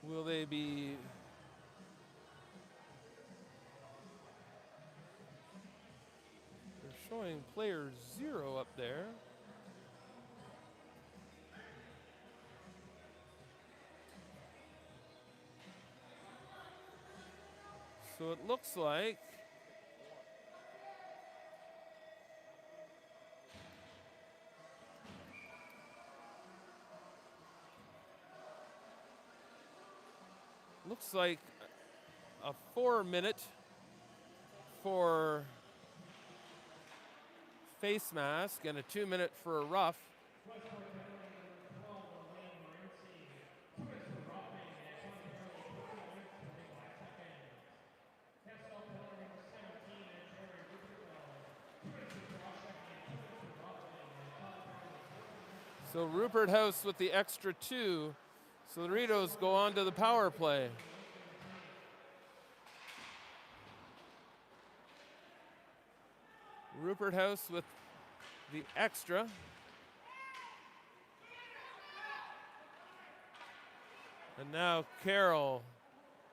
Speaker 1: will they be they're showing player 0 up there. So it looks like a 4-minute for face mask and a 2-minute for a rough. So Rupert House with the extra 2. So the Rideaus go on to the power play. Rupert House with the extra. And now Carroll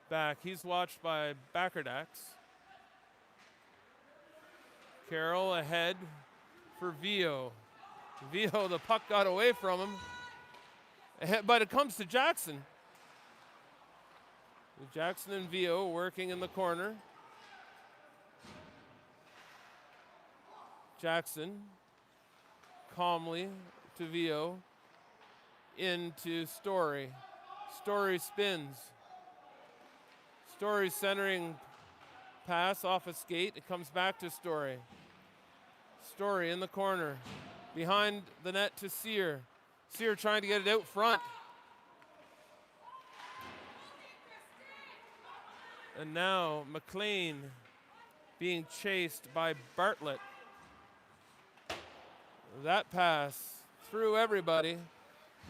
Speaker 1: back. He's watched by Backerdax. Carroll ahead for Vio. Vio, the puck got away from him. But it comes to Jackson. Jackson and Vio working in the corner. Jackson calmly to Vio. Into Story. Story spins. Story centering pass off a skate. It comes back to Story. Story in the corner. Behind the net to Sear. Sear trying to get it out front. And now McLean being chased by Bartlett. That pass through everybody.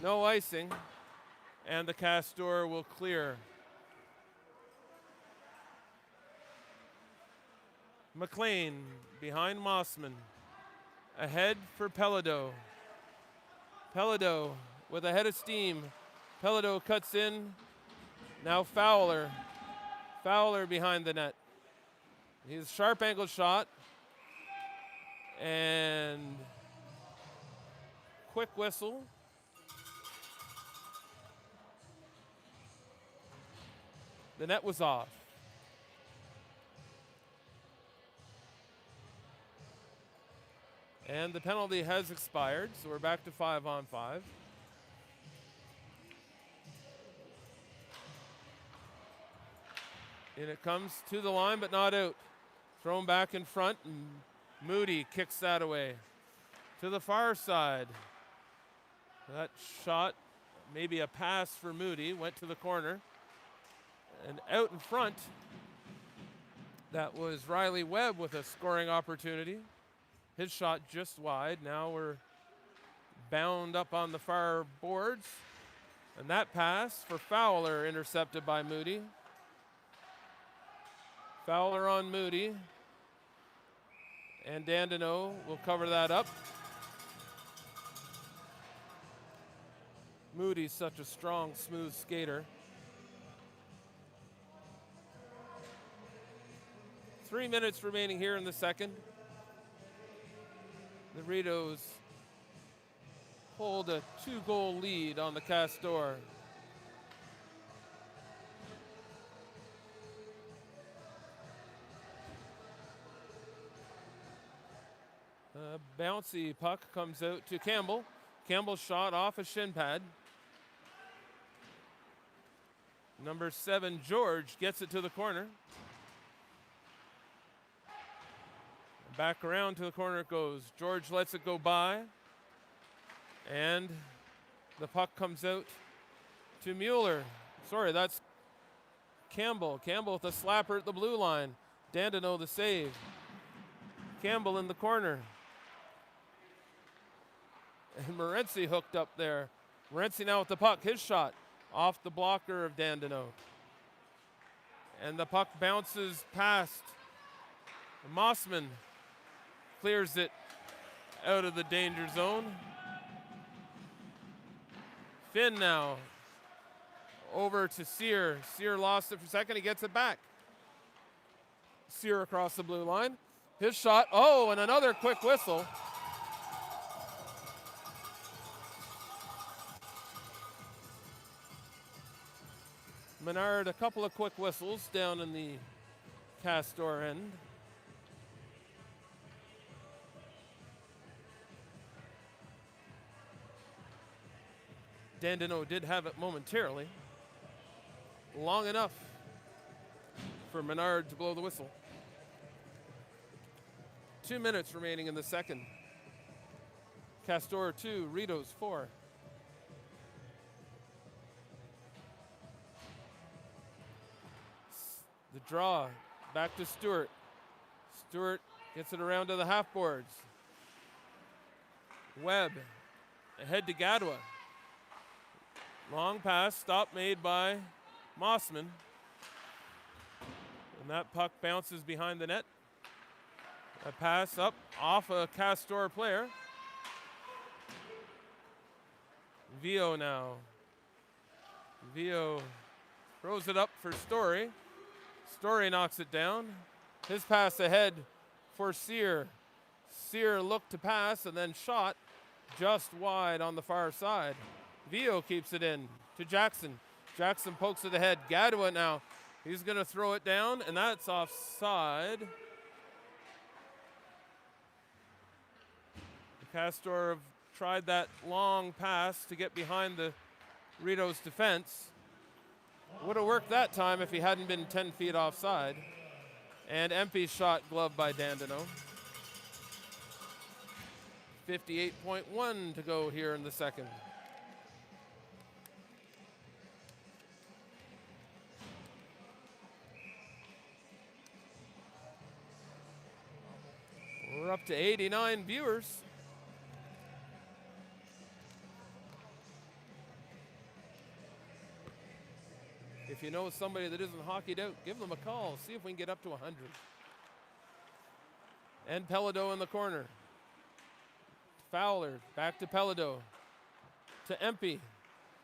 Speaker 1: No icing. And the Castor will clear. McLean behind Mossman. Ahead for Pelado. Pelado with a head of steam. Pelado cuts in. Now Fowler. Fowler behind the net. He's a sharp angle shot. And quick whistle. The net was off. And the penalty has expired, so we're back to 5-on-5. And it comes to the line, but not out. Thrown back in front, and Moody kicks that away. To the far side. That shot, maybe a pass for Moody, went to the corner. And out in front, that was Riley Webb with a scoring opportunity. His shot just wide. Now we're bound up on the far boards. And that pass for Fowler intercepted by Moody. Fowler on Moody. And Dandino will cover that up. Moody's such a strong, smooth skater. 3 minutes remaining here in the second. The Rideaus hold a 2-goal lead on the Castor. Bouncy puck comes out to Campbell. Campbell shot off a shin pad. Number 7, George, gets it to the corner. Back around to the corner it goes. George lets it go by. And the puck comes out to Mueller. Sorry, that's Campbell. Campbell with a slapper at the blue line. Dandino the save. Campbell in the corner. And Morency hooked up there. Morency now with the puck. His shot off the blocker of Dandino. And the puck bounces past. Mossman clears it out of the danger zone. Finn now over to Sear. Sear lost it for a second. He gets it back. Sear across the blue line. His shot. Oh, and another quick whistle. Menard, a couple of quick whistles down in the Castor end. Dandino did have it momentarily. Long enough for Menard to blow the whistle. 2 minutes remaining in the second. Castor 2, Rideaus 4. The draw back to Stewart. Stewart gets it around to the half boards. Webb ahead to Gadwa. Long pass, stop made by Mossman. And that puck bounces behind the net. A pass up off a Castor player. Vio now. Vio throws it up for Story. Story knocks it down. His pass ahead for Sear. Sear looked to pass and then shot just wide on the far side. Vio keeps it in to Jackson. Jackson pokes it ahead. Gadwa now. He's going to throw it down, and that's offside. The Castor have tried that long pass to get behind the Rideaus defense. Would have worked that time if he hadn't been 10 feet offside. And Empey's shot gloved by Dandino. 58.1 to go here in the second. We're up to 89 viewers. If you know somebody that isn't hockeyed out, give them a call. See if we can get up to 100. And Pelado in the corner. Fowler back to Pelado. To Empey.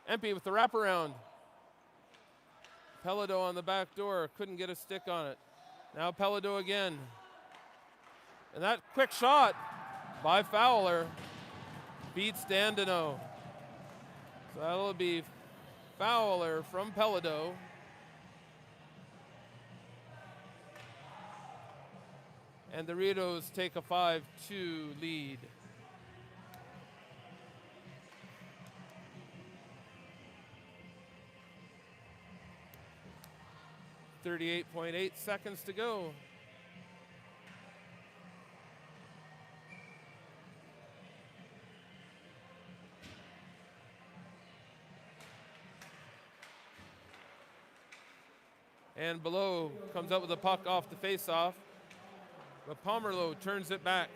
Speaker 1: Empey with the wraparound. Pelado on the back door. Couldn't get a stick on it. Now Pelado again. And that quick shot by Fowler beats Dandino. So that'll be Fowler from Pelado. And the Rideaus take a 5-2 lead. .8 seconds to go. And Below comes up with the puck off the face-off. But Pomerleau turns it back.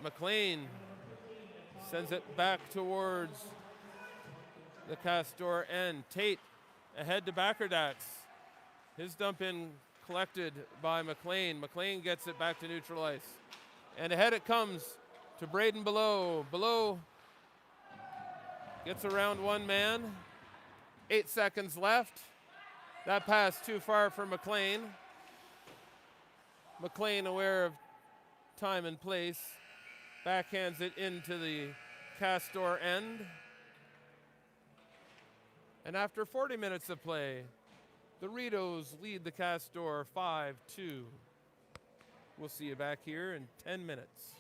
Speaker 1: McLean sends it back towards the Castor end. Tate ahead to Backerdax. His dump in collected by McLean. McLean gets it back to neutral ice. And ahead it comes to Braden Below. Below gets around one man. 8 seconds left. That pass too far for McLean. McLean, aware of time and place, backhands it into the Castor end. And after 40 minutes of play, the Rideaus lead the Castor 5-2. We'll see you back here in 10 minutes.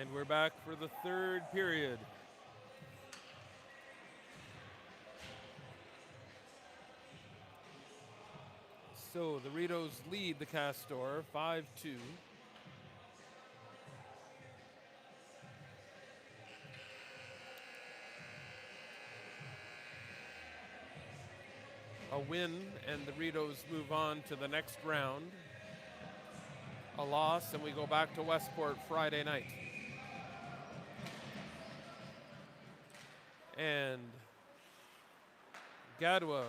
Speaker 1: And we're back for the third period. So the Rideaus lead the Castor 5-2. A win and the Rideaus move on to the next round. A loss and we go back to Westport Friday night. And Gadwa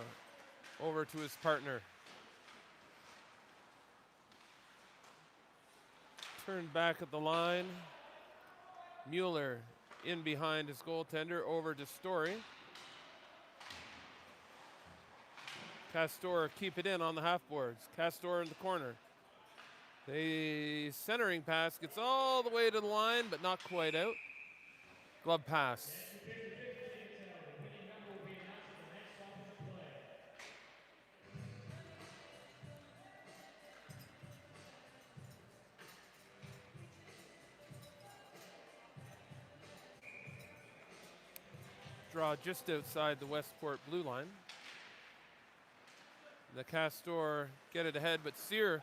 Speaker 1: over to his partner. Turned back at the line. Mueller in behind his goaltender over to Story. Castor keep it in on the half boards. Castor in the corner. The centering pass gets all the way to the line, but not quite out. Glove pass. Draw just outside the Westport blue line. The Castor get it ahead, but Sear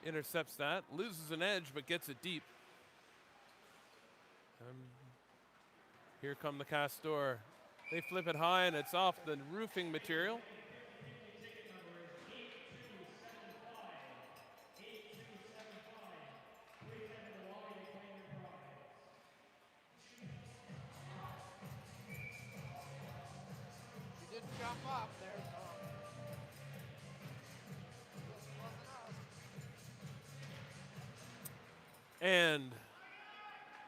Speaker 1: intercepts that, loses an edge, but gets it deep. Here come the Castor. They flip it high, and it's off the roofing material.
Speaker 2: She didn't jump up there, so.
Speaker 1: And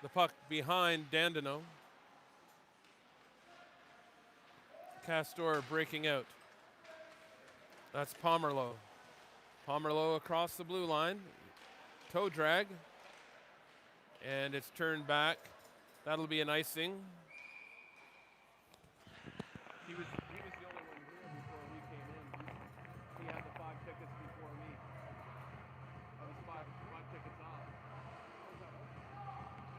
Speaker 1: the puck behind Dandino. Castor breaking out. That's Pomerleau. Pomerleau across the blue line. Toe drag. And it's turned back. That'll be an icing. He was the only one here before we came in. He had the 5 tickets before me. I was five tickets off.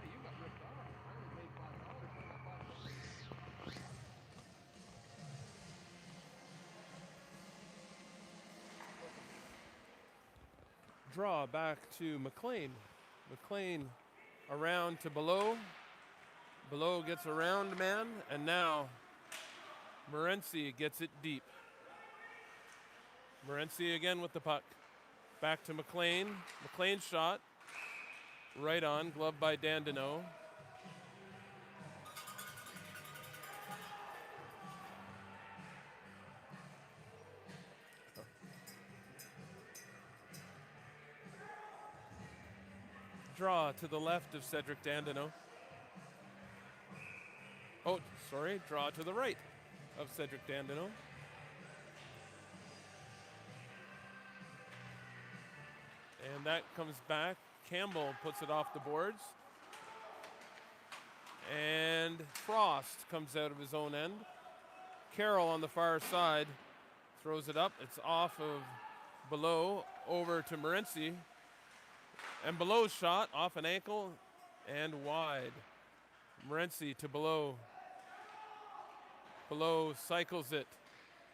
Speaker 1: Hey, you got ripped off. I only paid $5. I got 5 tickets. Draw back to McLean. McLean around to Below. Below gets around man, and now Morency gets it deep. Morency again with the puck. Back to McLean. McLean's shot. Right on, gloved by Dandino. Draw to the left of Cedric Dandino. Oh, sorry, draw to the right of Cedric Dandino. And that comes back. Campbell puts it off the boards. And Frost comes out of his own end. Carroll on the far side throws it up. It's off of Below over to Morency. And Below's shot off an ankle and wide. Morency to Below. Below cycles it.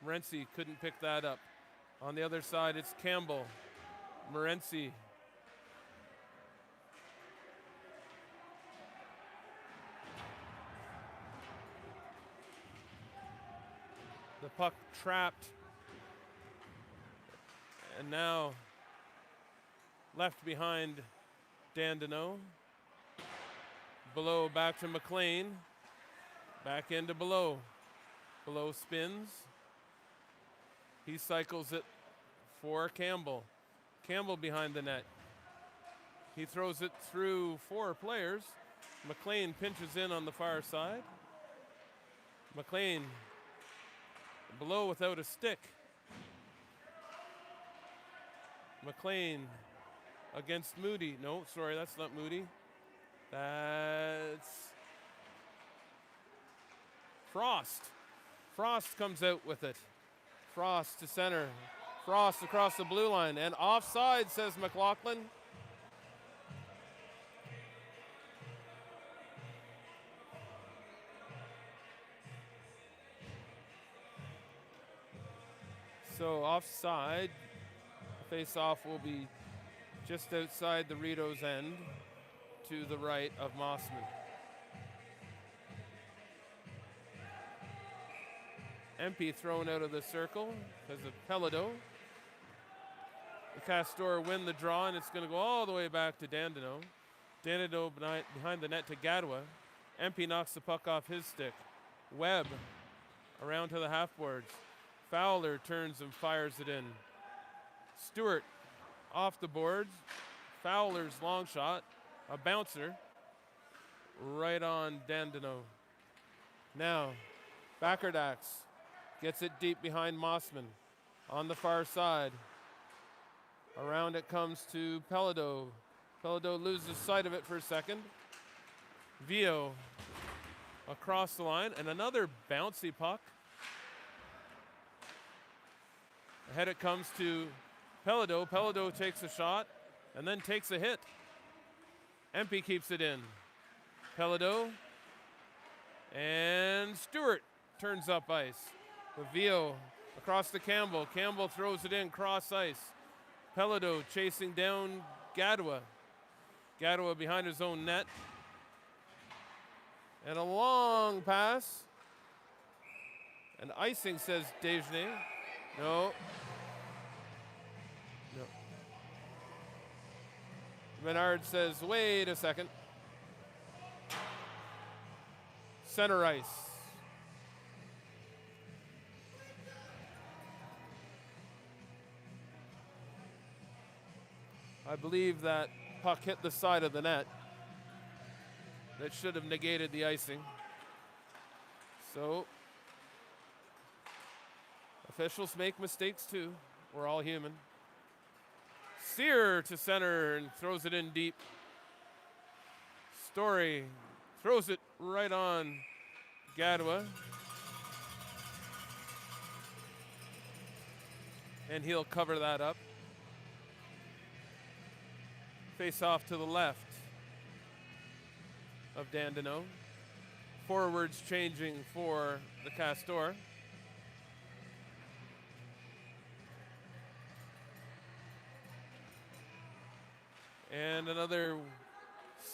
Speaker 1: Morency couldn't pick that up. On the other side, it's Campbell. Morency. The puck trapped. And now left behind Dandino. Below back to McLean. Back into Below. Below spins. He cycles it for Campbell. Campbell behind the net. He throws it through 4 players. McLean pinches in on the far side. McLean Below without a stick. McLean against Moody. No, sorry, that's not Moody. That's Frost. Frost comes out with it. Frost to center. Frost across the blue line. And offside, says McLaughlin. So offside. Face-off will be just outside the Rideaus end to the right of Mossman. Empey thrown out of the circle because of Pelado. The Castors win the draw, and it's going to go all the way back to Dandenong. Dandenong behind the net to Gadwa. Empey knocks the puck off his stick. Webb around to the half-boards. Fowler turns and fires it in. Stewart off the boards. Fowler's long shot. A bouncer right on Dandenong. Now, Backerdax gets it deep behind Mossman on the far side. Around it comes to Pelado. Pelado loses sight of it for a second. Vio across the line, and another bouncy puck. Ahead it comes to Pelado. Pelado takes a shot and then takes a hit. Empey keeps it in. Pelado and Stewart turns up ice. Vio across to Campbell. Campbell throws it in cross ice. Pelado chasing down Gadwa. Gadwa behind his own net. And a long pass. And icing, says Desjardins. No. Menard says, wait a second. Center ice. I believe that puck hit the side of the net. That should have negated the icing. So, officials make mistakes too. We're all human. Sear to center and throws it in deep. Story throws it right on Gadwa. And he'll cover that up. Face off to the left of Dandenong. Forwards changing for the Castors. And another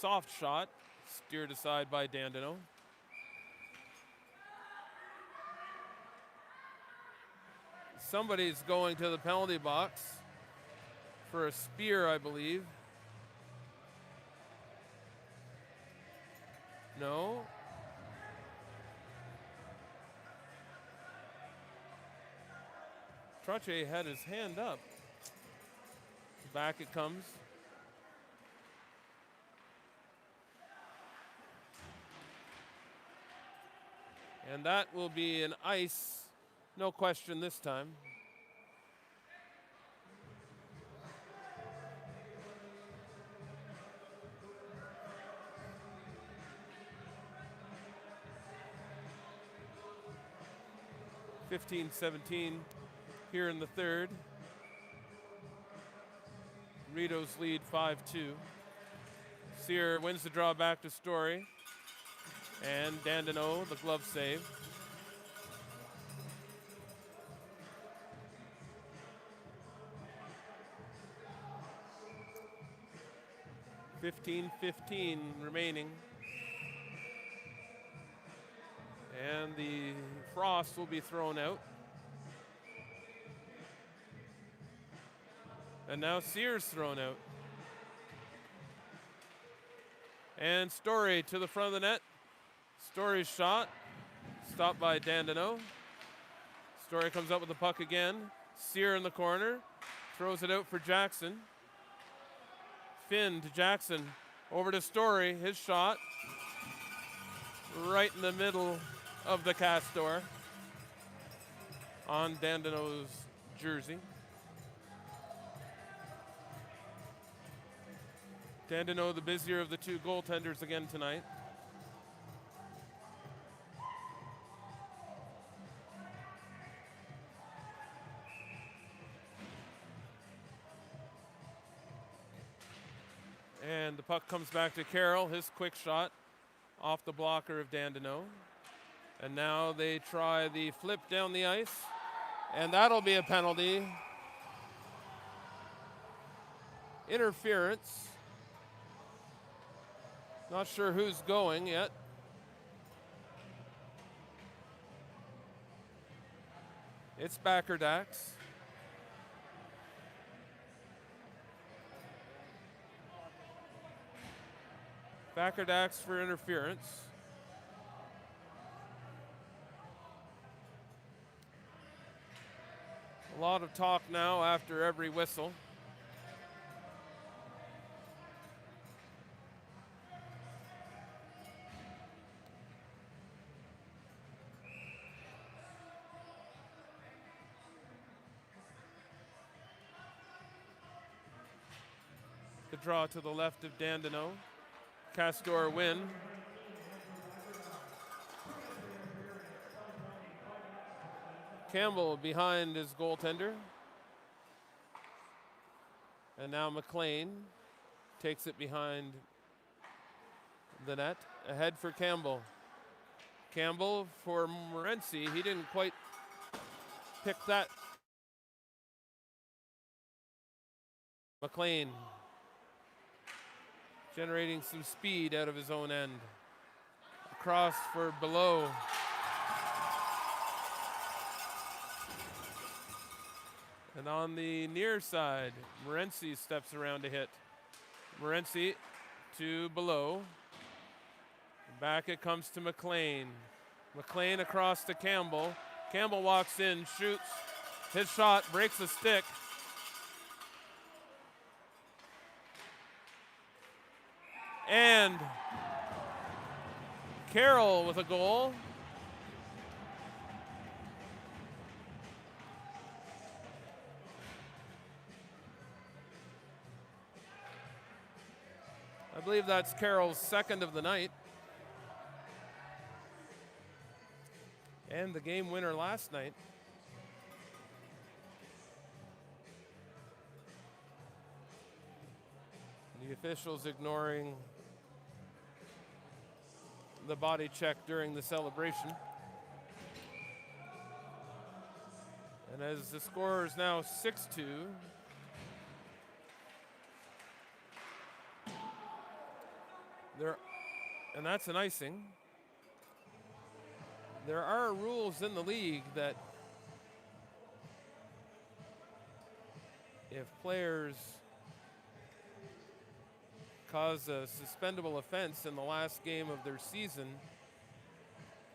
Speaker 1: soft shot steered aside by Dandenong. Somebody's going to the penalty box for a spear, I believe. No. Trottier had his hand up. Back it comes. And that will be an ice, no question this time. (15-17) here in the third. Rideaus lead 5-2. Sear wins the draw back to Story. And Dandenong, the glove save. (15-15) remaining. And the frost will be thrown out. And now Sear's thrown out. And Story to the front of the net. Story's shot, stopped by Dandenong. Story comes up with the puck again. Sear in the corner, throws it out for Jackson. Finn to Jackson, over to Story, his shot. Right in the middle of the Castors on Dandenong's jersey. Dandenong, the busier of the two goaltenders again tonight. And the puck comes back to Carroll, his quick shot off the blocker of Dandenong. And now they try the flip down the ice, And that'll be a penalty. Interference. Not sure who's going yet. It's Backerdax. Backerdax for interference. A lot of talk now after every whistle. The draw to the left of Dandenong. Castor win. Campbell behind his goaltender. And now McLean takes it behind the net. Ahead for Campbell. Campbell for Morency. He didn't quite pick that. McLean generating some speed out of his own end. Across for Below. And on the near side, Morency steps around to hit. Morency to Below. Back it comes to McLean. McLean across to Campbell. Campbell walks in, shoots. His shot breaks a stick. And Carroll with a goal. I believe that's Carroll's second of the night. And the game winner last night. The officials ignoring the body check during the celebration. And as the score is now 6-2, and that's an icing. There are rules in the league that if players cause a suspendable offense in the last game of their season,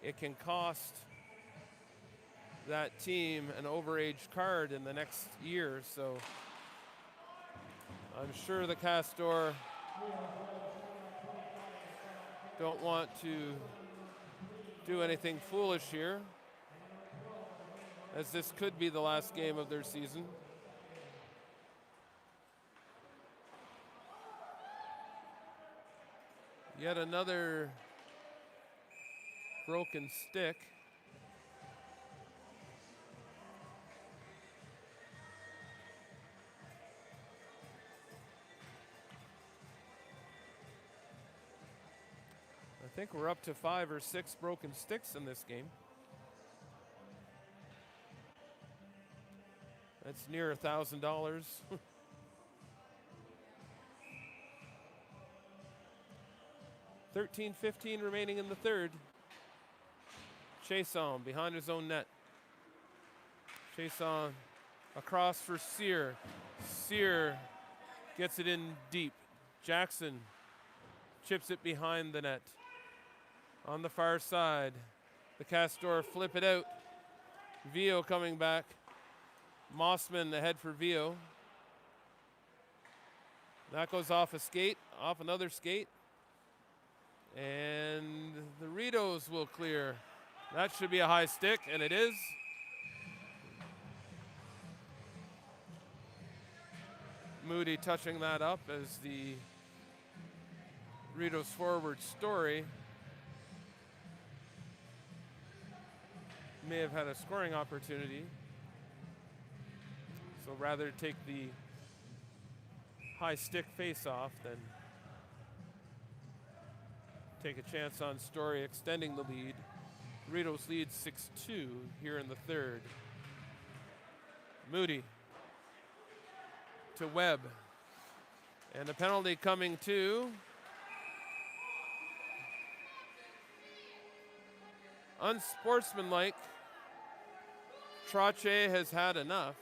Speaker 1: it can cost that team an overage card in the next year. So I'm sure the Castor don't want to do anything foolish here, as this could be the last game of their season. Yet another broken stick. I think we're up to 5 or 6 broken sticks in this game. That's near $1,000. 13:15 remaining in the third. Chason behind his own net. Chason across for Sear. Sear gets it in deep. Jackson chips it behind the net. On the far side, the Castor flip it out. Vio coming back. Mossman ahead for Vio. That goes off a skate, off another skate. And the Rideaus will clear. That should be a high stick, and it is. Moody touching that up as the Rideaus forward Story may have had a scoring opportunity. So rather take the high stick face off than take a chance on Story extending the lead. Rideaus lead 6-2 here in the third. Moody to Webb. And a penalty coming to unsportsmanlike. Trache has had enough.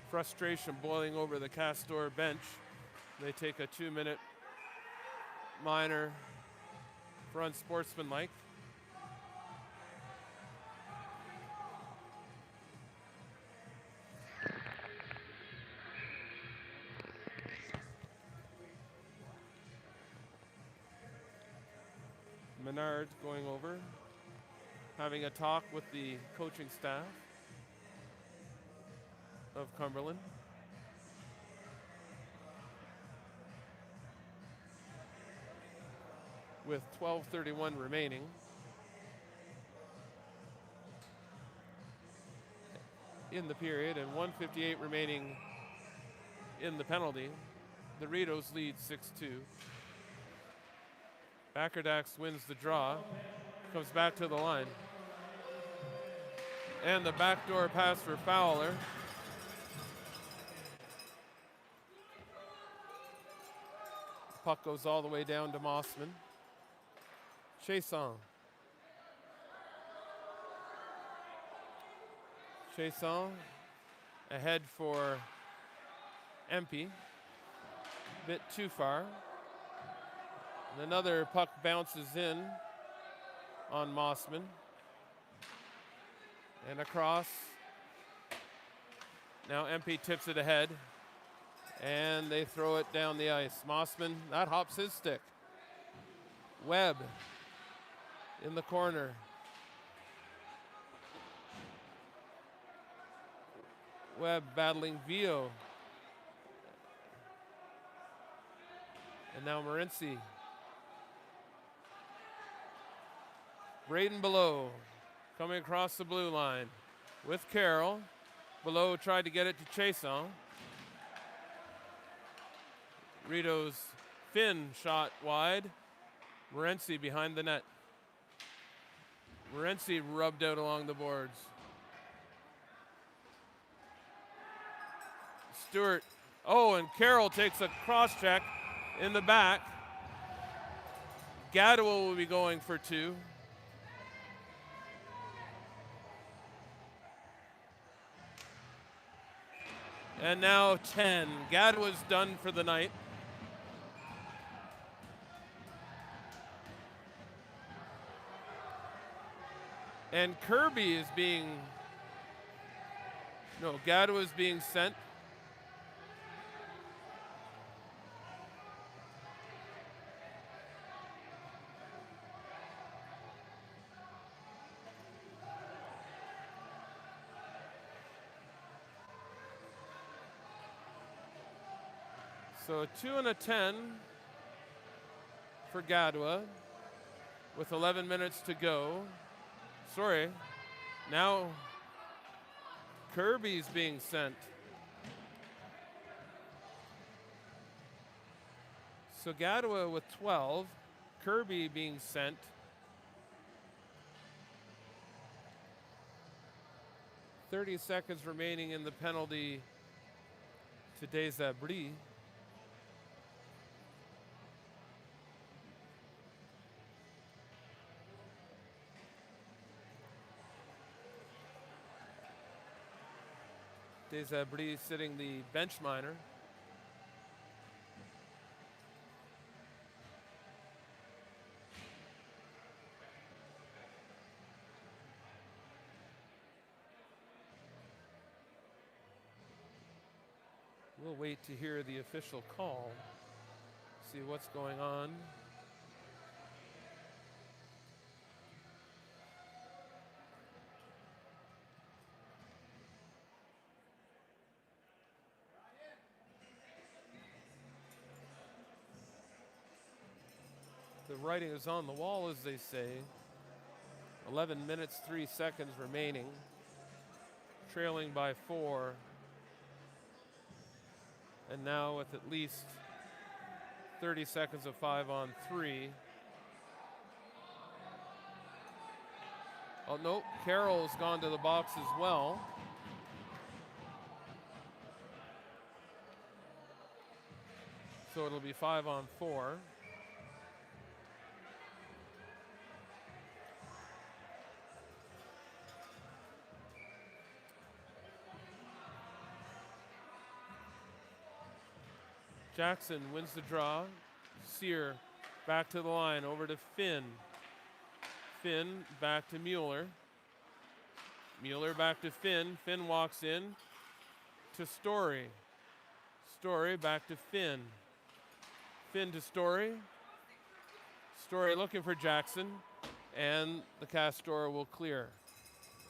Speaker 1: Frustration boiling over the Castor bench. They take a 2-minute minor for unsportsmanlike. Menard going over, having a talk with the coaching staff of Cumberland. With 12:31 remaining. In the period and 1:58 remaining in the penalty. The Rideaus lead 6-2. Backerdax wins the draw, comes back to the line. And the backdoor pass for Fowler. Puck goes all the way down to Mossman. Chasson. Chasson ahead for Empey. Bit too far. And another puck bounces in on Mossman. And across. Now Empey tips it ahead. And they throw it down the ice. Mossman, that hops his stick. Webb in the corner. Webb battling Vio. And now Morency. Braden Below coming across the blue line with Carroll. Below tried to get it to Chasson. Rideaus Finn shot wide. Morency behind the net. Morency rubbed out along the boards. Stewart. Oh, and Carroll takes a cross check in the back. Gadua will be going for 2. And now 10. Gadua's done for the night. And Kirby is being, Gadua is being sent. So a 2 and a 10 for Gadua with 11 minutes to go. Sorry, now Kirby's being sent. So Gadua with 12, Kirby being sent. .30 seconds remaining in the penalty to Desabris. Desabris sitting the bench minor. We'll wait to hear the official call. See what's going on. The writing is on the wall, as they say. 11 minutes, 3 seconds remaining. Trailing by 4. And now with at least 30 seconds of 5-on-3. Oh, no, Carroll's gone to the box as well. So it'll be 5-on-4. Jackson wins the draw. Sear back to the line, over to Finn. Finn back to Mueller. Mueller back to Finn. Finn walks in to Story. Story back to Finn. Finn to Story. Story looking for Jackson, and the Castor will clear.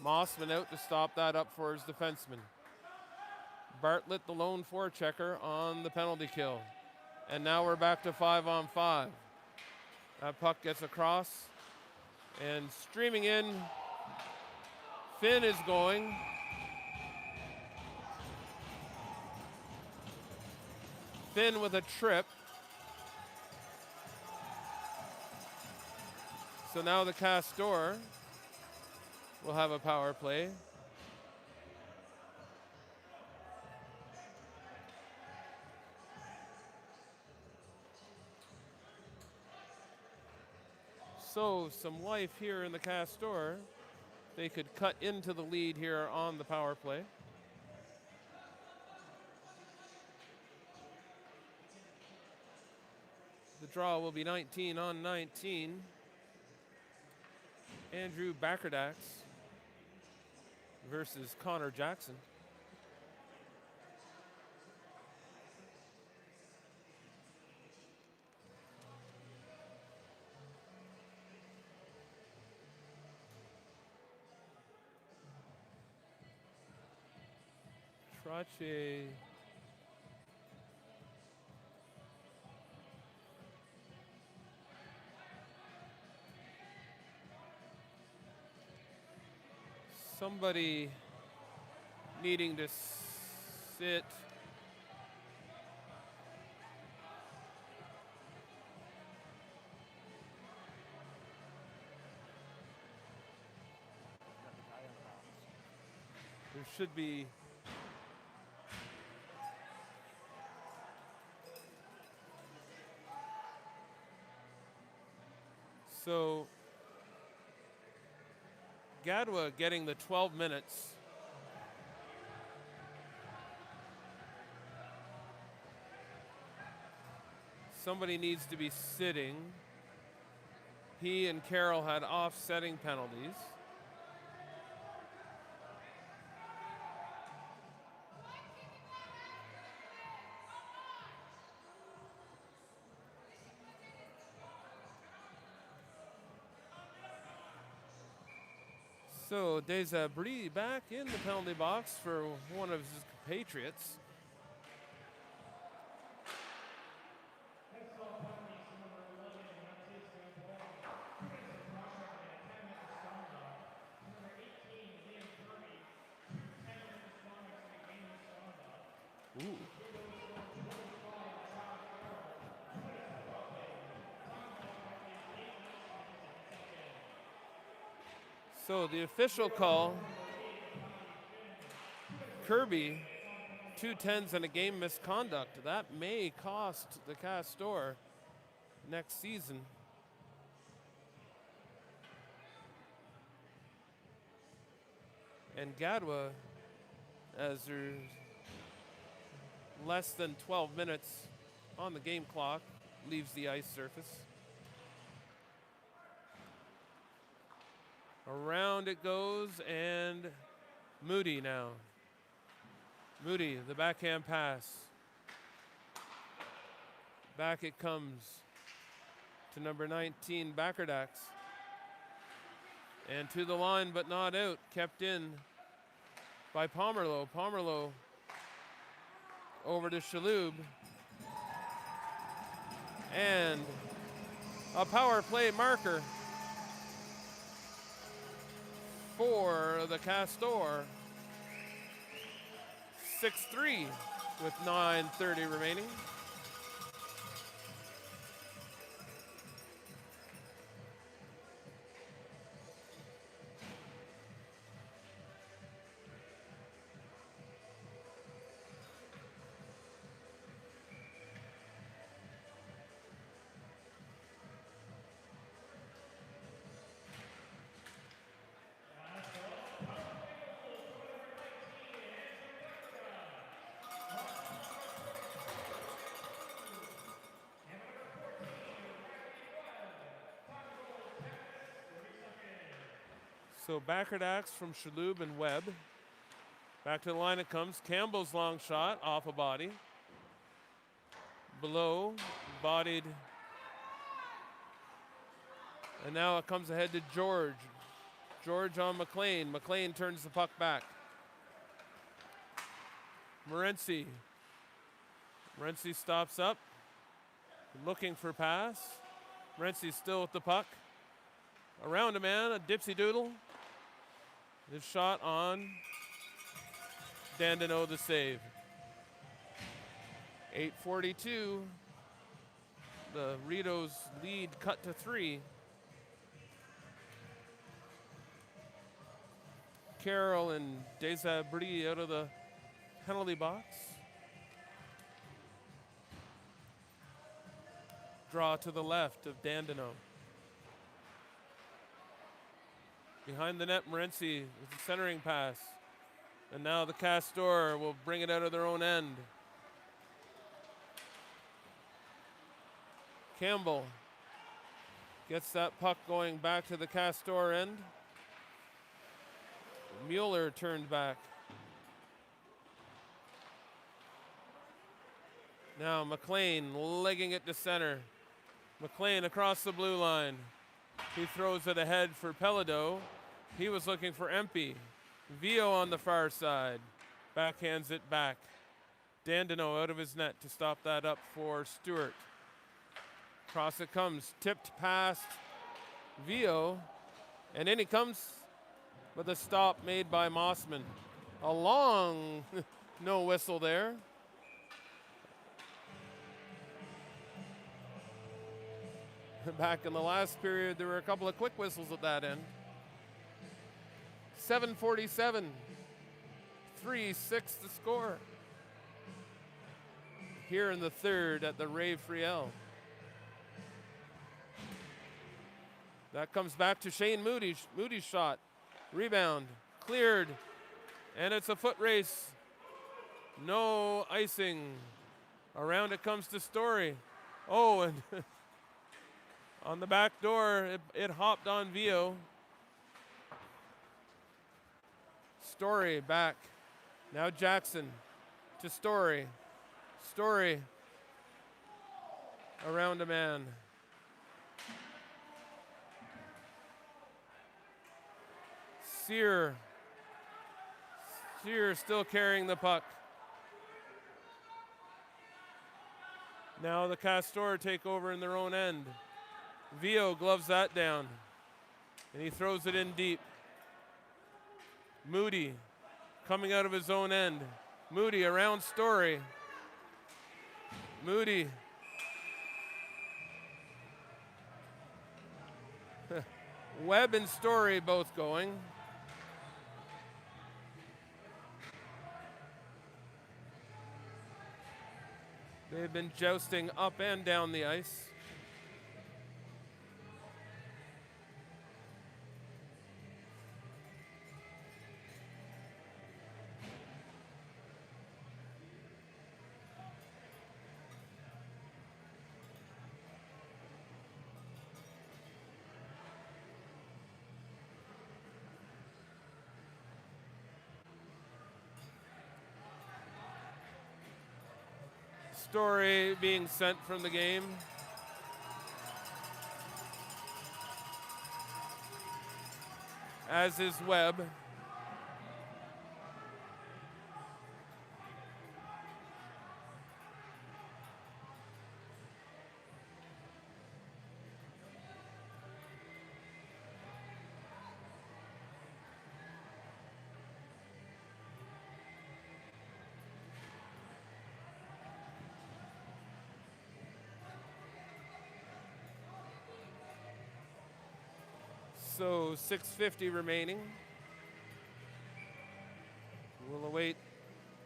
Speaker 1: Mossman out to stop that up for his defenseman. Bartlett, the lone forechecker, on the penalty kill. And now we're back to 5-on-5. That puck gets across and streaming in. Finn is going. Finn with a trip. So now the Castor will have a power play. So some life here in the Castor. They could cut into the lead here on the power play. The draw will be 19-on-19. Andrew Backerdax versus Connor Jackson. Trache. Somebody needing to sit. There should be so Gadwa getting the 12 minutes. Somebody needs to be sitting. He and Carroll had offsetting penalties. So Desabris back in the penalty box for one of his compatriots. Ooh. So the official call, Kirby, 2 10s and a game misconduct. That may cost the Castor next season. And Gadwa, as there's less than 12 minutes on the game clock, leaves the ice surface. Around it goes, and Moody now. Moody, the backhand pass. Back it comes to number 19, Backerdax. And to the line, but not out. Kept in by Pomerleau. Pomerleau over to Shaloub. And a power play marker for the Castor. 6-3 with 9:30 remaining. So Backerdax from Shaloub and Webb. Back to the line it comes. Campbell's long shot off a body. Below, bodied. And now it comes ahead to George. George on McLean. McLean turns the puck back. Morency. Morency stops up. Looking for pass. Morency still with the puck. Around a man, a dipsy doodle. His shot on Dandeneau, the save. 8:42. The Rideaus lead cut to 3. Carroll and Desabris out of the penalty box. Draw to the left of Dandeneau. Behind the net, Morency with the centering pass. And now the Castor will bring it out of their own end. Campbell gets that puck going back to the Castor end. Mueller turned back. Now McLean legging it to center. McLean across the blue line. He throws it ahead for Pelado. He was looking for Empey. Vio on the far side. Backhands it back. Dandeneau out of his net to stop that up for Stewart. Cross it comes. Tipped past Vio. And in he comes with a stop made by Mossman. A long no whistle there. Back in the last period, there were a couple of quick whistles at that end. 7:47, 3-6 to score. Here in the third at the Ray Friel. That comes back to Shane Moody. Moody's shot. Rebound. Cleared. And it's a foot race. No icing. Around it comes to Story. Oh, and on the back door, it hopped on Vio. Story back. Now Jackson to Story. Story around a man. Sear still carrying the puck. Now the Castor take over in their own end. Vio gloves that down, and he throws it in deep. Moody coming out of his own end. Moody around Story. Moody. Webb and Story both going. They've been jousting up and down the ice. Story being sent from the game. As is Webb. So 6:50 remaining. We'll await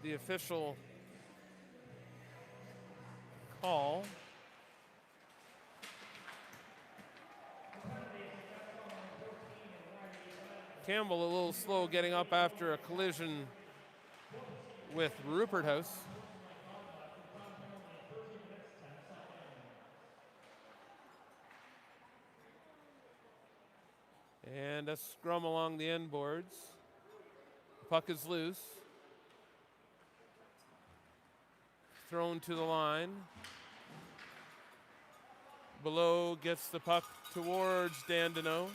Speaker 1: the official call. Campbell a little slow getting up after a collision with Rupert House. And a scrum along the end boards. Puck is loose. Thrown to the line. Below gets the puck towards Dandeneau.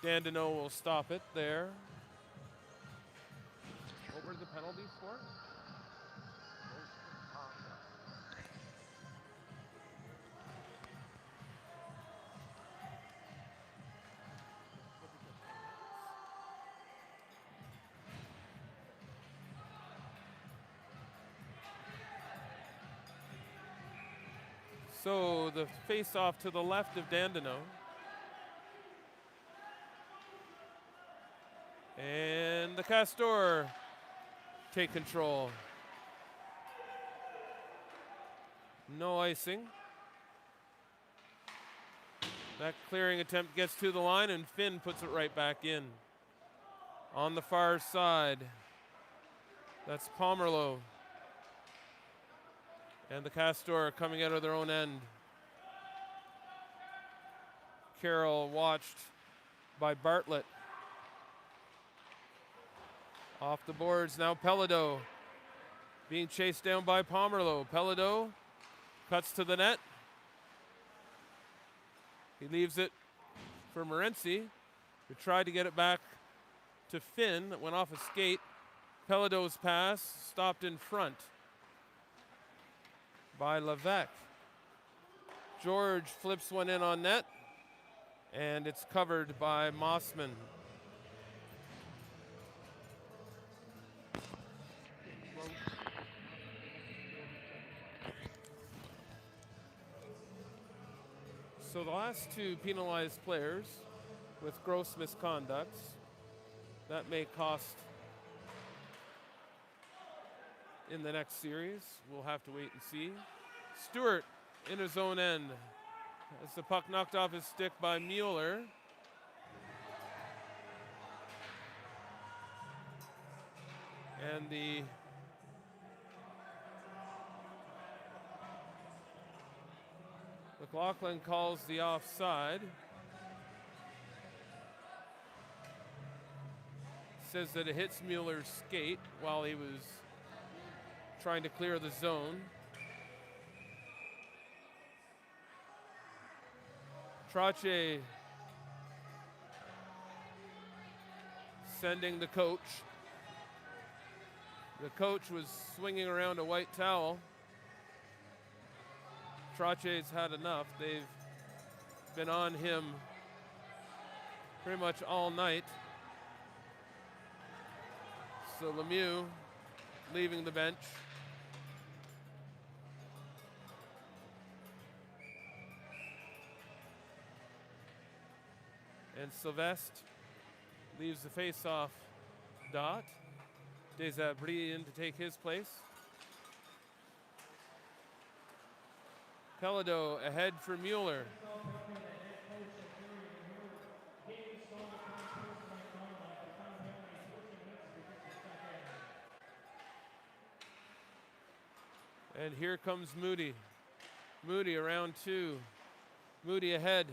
Speaker 1: Dandeneau will stop it there. What were the penalties for? So the face-off to the left of Dandeneau. And the Castors take control. No icing. That clearing attempt gets to the line and Finn puts it right back in. On the far side, that's Pomerleau. And the Castors coming out of their own end. Carroll watched by Bartlett. Off the boards, now Pelledo being chased down by Pomerleau. Pelledo cuts to the net. He leaves it for Morency, who tried to get it back to Finn. That went off a skate. Pelledo's pass stopped in front by Levesque. George flips one in on net, and it's covered by Mossman. So the last two penalized players with gross misconducts. That may cost in the next series. We'll have to wait and see. Stewart in his own end. As the puck knocked off his stick by Mueller. And the McLaughlin calls the offside. Says that it hits Mueller's skate while he was trying to clear the zone. Trache sending the coach. The coach was swinging around a white towel. Trache's had enough. They've been on him pretty much all night. So Lemieux leaving the bench. And Sylvestre leaves the face-off dot. Desabris in to take his place. Pelledo ahead for Mueller. And here comes Moody. Moody around two. Moody ahead.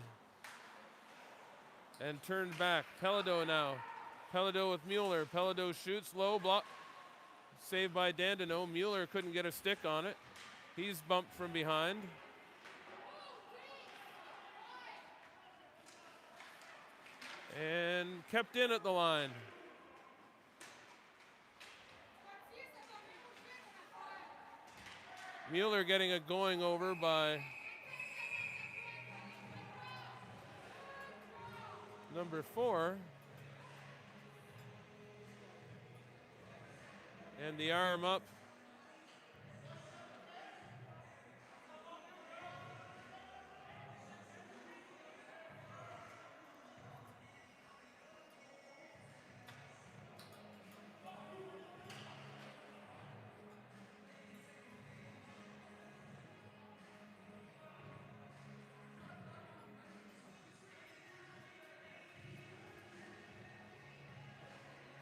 Speaker 1: And turned back. Pelledo now. Pelledo with Mueller. Pelledo shoots low, block. Saved by Dandeneau. Mueller couldn't get a stick on it. He's bumped from behind. And kept in at the line. Mueller getting a going over by number 4. And the arm up.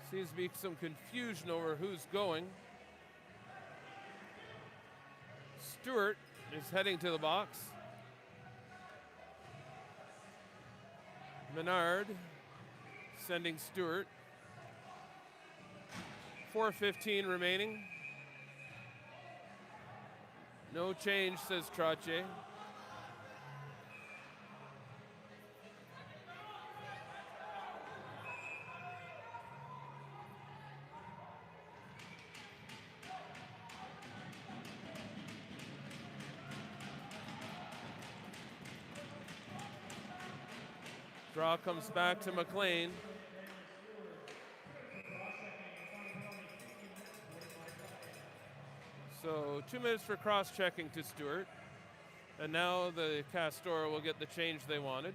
Speaker 1: Seems to be some confusion over who's going. Stewart is heading to the box. Menard sending Stewart. 4:15 remaining. No change, says Trottier. Draw comes back to McLean. So 2 minutes for cross-checking to Stewart. And now the Castor will get the change they wanted.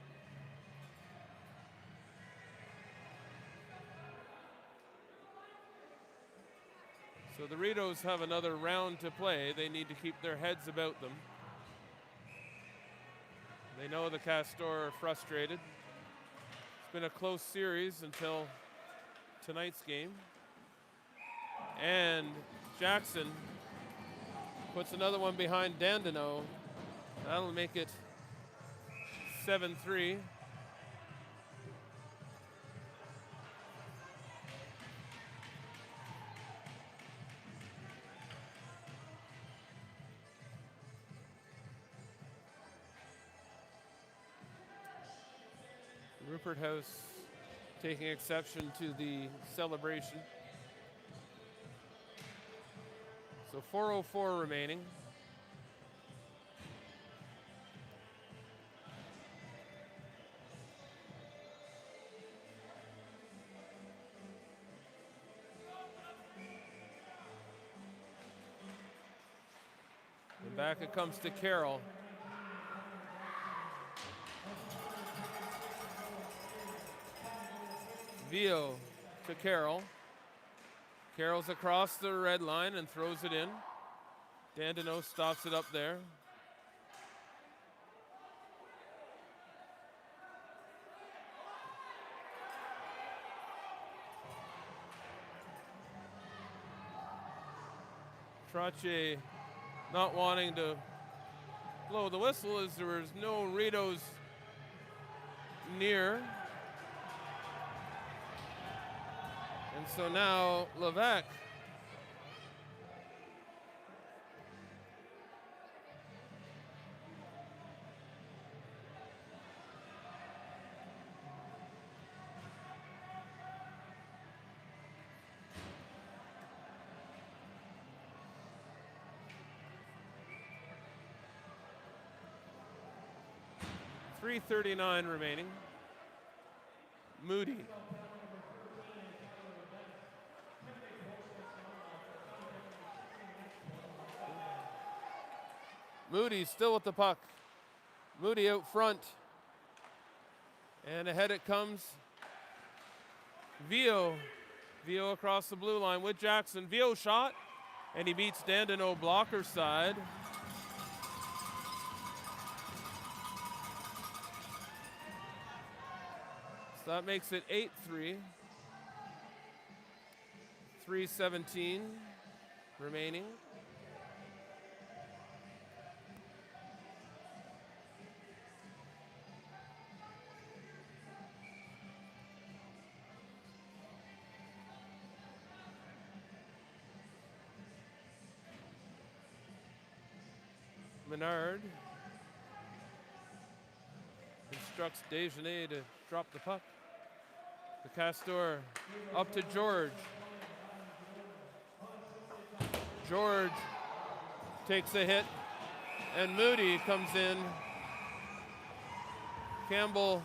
Speaker 1: So the Rideaus have another round to play. They need to keep their heads about them. They know the Castor are frustrated. It's been a close series until tonight's game. And Jackson puts another one behind Dandeneau. That'll make it 7-3. Rupert House taking exception to the celebration. So 4:04 remaining. And back it comes to Carroll. Vio to Carroll. Carroll's across the red line and throws it in. Dandeneau stops it up there. Trottier not wanting to blow the whistle as there was no Rideaus near. And so now Levesque .339 remaining. Moody. Moody still with the puck. Moody out front. And ahead it comes. Vio. Vio across the blue line with Jackson. Vio shot. And he beats Dandeneau blocker side. So that makes it 8-3. 3:17 remaining. Menard instructs Desjardins to drop the puck. The Castor up to George. George takes a hit, and Moody comes in. Campbell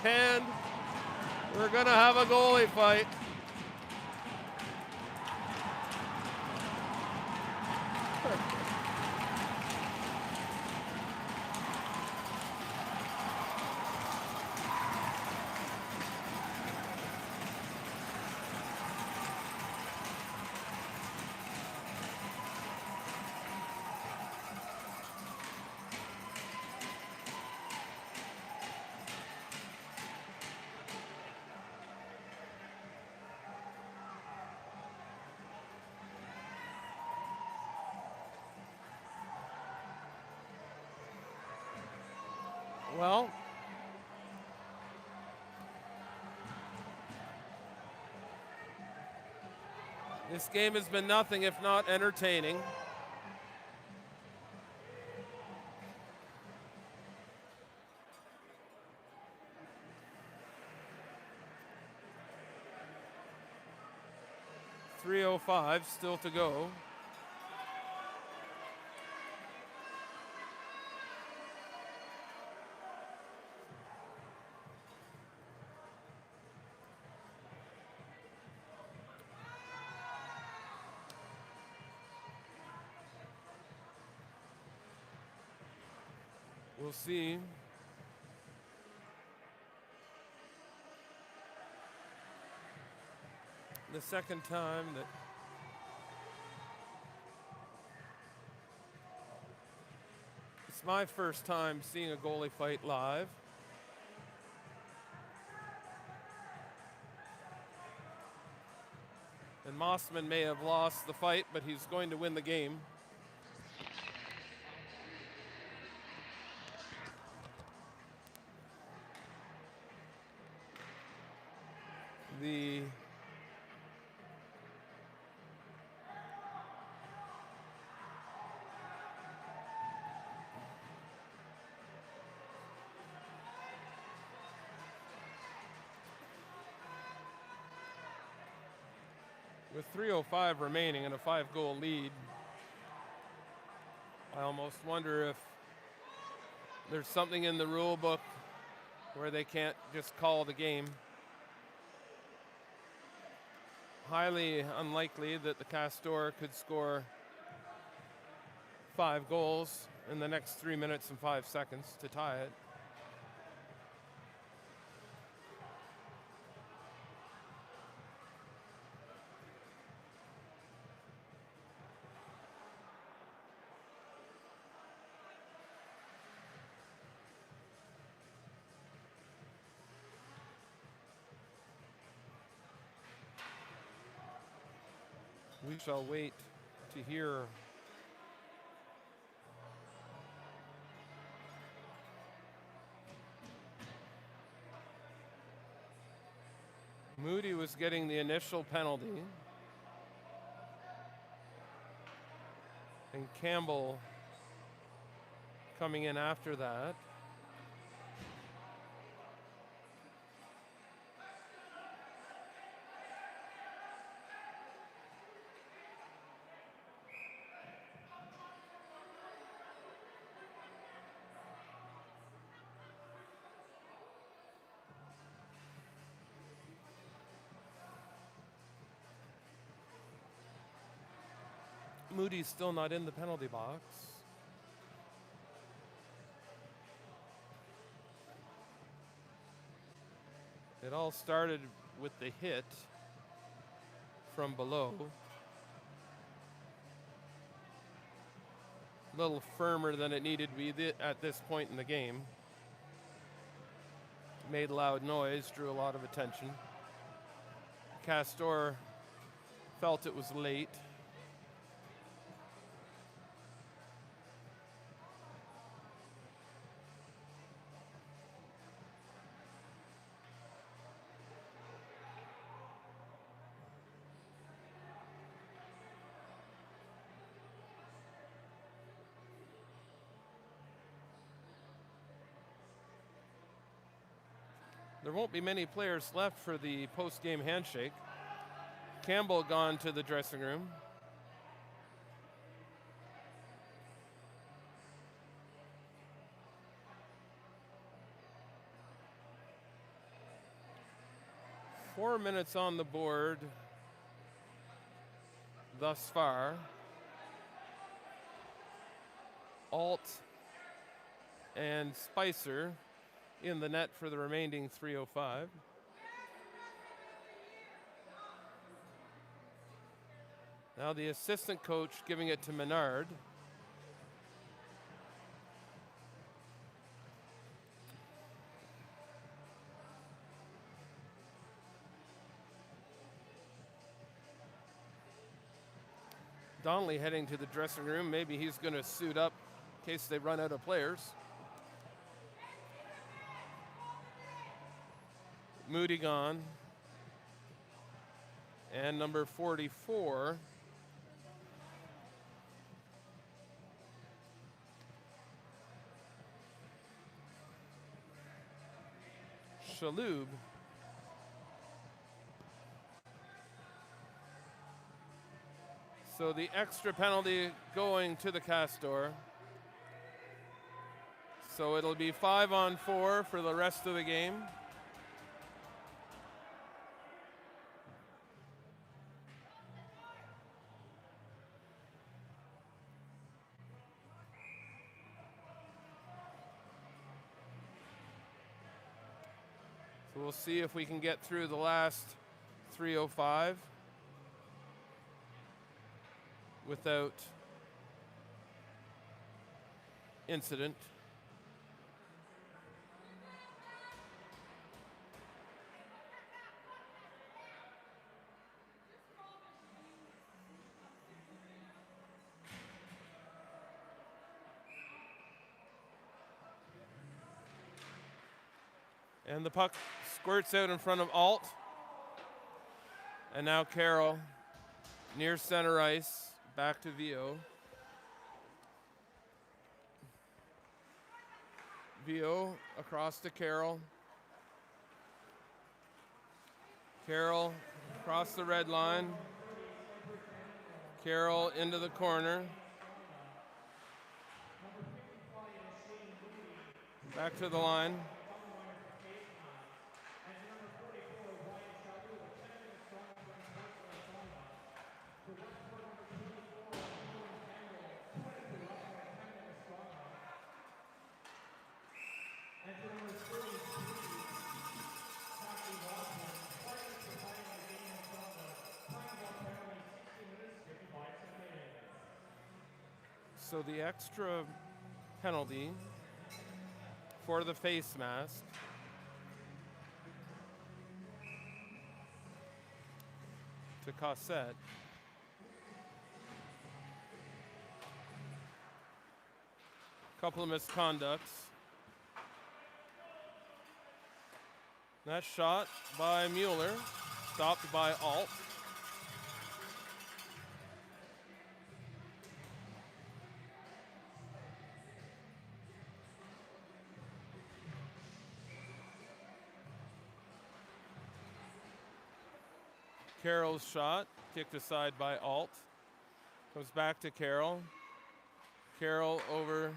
Speaker 1: and we're gonna have a goalie fight. Well, this game has been nothing if not entertaining. .305 still to go. We'll see. The second time that it's my first time seeing a goalie fight live. And Mossman may have lost the fight, but he's going to win the game. With 3:05 remaining and a 5-goal lead, I almost wonder if there's something in the rule book where they can't just call the game. Highly unlikely that the Castor could score 5 goals in the next 3 minutes and 5 seconds to tie it. We shall wait to hear Moody was getting the initial penalty, and Campbell coming in after that. Moody's still not in the penalty box. It all started with the hit from below. A little firmer than it needed to be at this point in the game. made loud noise, drew a lot of attention. Castor felt it was late. There won't be many players left for the post-game handshake. Campbell gone to the dressing room. Four minutes on the board thus far. Alt and Spicer in the net for the remaining 3:05. Now the assistant coach giving it to Menard. Donnelly heading to the dressing room. Maybe he's going to suit up in case they run out of players. Moody gone. And number 44. Shaloub. So the extra penalty going to the Castor. So it'll be 5-on-4 for the rest of the game. So we'll see if we can get through the last 3:05 without incident. And the puck squirts out in front of Alt. And now Carroll near center ice, back to Vio. Vio across to Carroll. Carroll across the red line. Carroll into the corner. Back to the line. So the extra penalty for the face mask to Cossette. Couple of misconducts. That shot by Mueller, stopped by Alt. Carroll's shot, kicked aside by Alt. Comes back to Carroll. Carroll over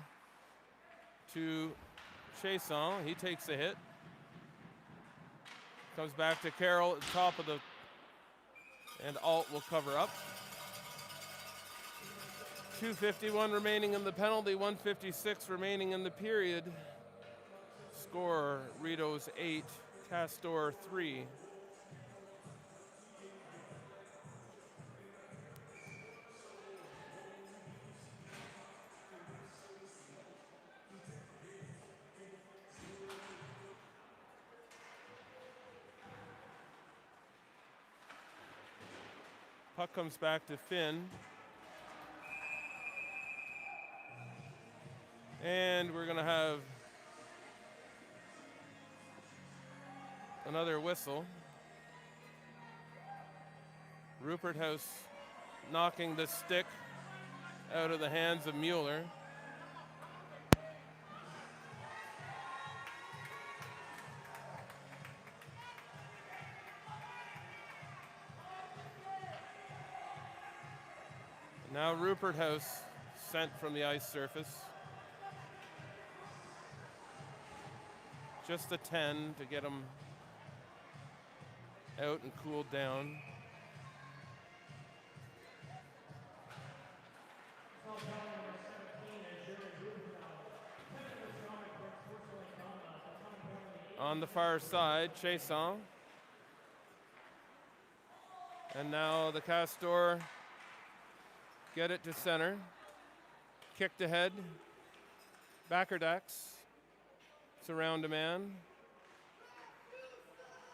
Speaker 1: to Chasson. He takes a hit. Comes back to Carroll at the top of the, and Alt will cover up. 2:51 remaining in the penalty, 1:56 remaining in the period. Score, Rideaus 8, Castor 3. Puck comes back to Finn. And we're going to have another whistle. Rupert House knocking the stick out of the hands of Mueller. Now Rupert House sent from the ice surface. Just a 10 to get him out and cooled down. On the far side, Chason. And now the Castor get it to center. Kicked ahead. Backerdacks. Surround a man.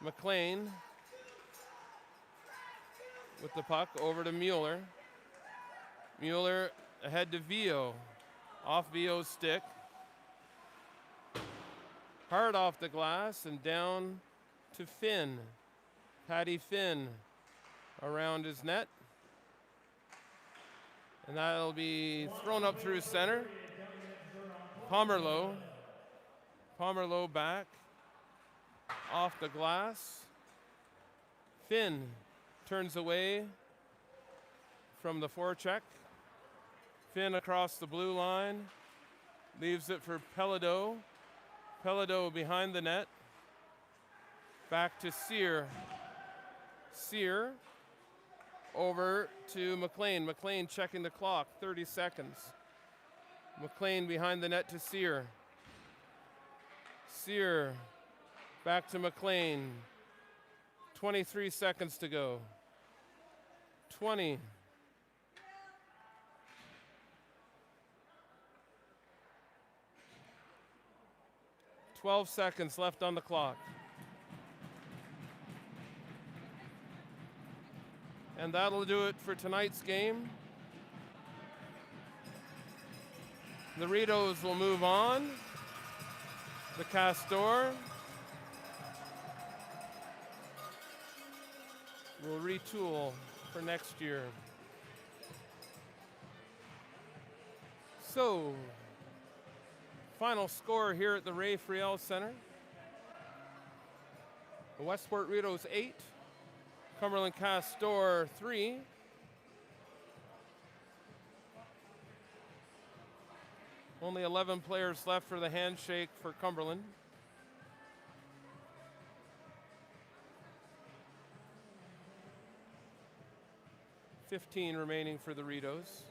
Speaker 1: McLean with the puck over to Mueller. Mueller ahead to Vio. Off Vio's stick. Hard off the glass and down to Finn. Paddy Finn around his net. And that'll be thrown up through center. Pomerleau back. Off the glass. Finn turns away from the forecheck. Finn across the blue line. Leaves it for Pelledo. Pelledo behind the net. Back to Sear. Sear over to McLean. McLean checking the clock, 30 seconds. McLean behind the net to Sear. Sear back to McLean. 23 seconds to go. 20. $12 seconds left on the clock. And that'll do it for tonight's game. The Rideaus will move on. The Castor will retool for next year. So, final score here at the Ray Friel Center. The Westport Rideaus 8, Cumberland Castor 3. Only 11 players left for the handshake for Cumberland. $15 remaining for the Rideaus.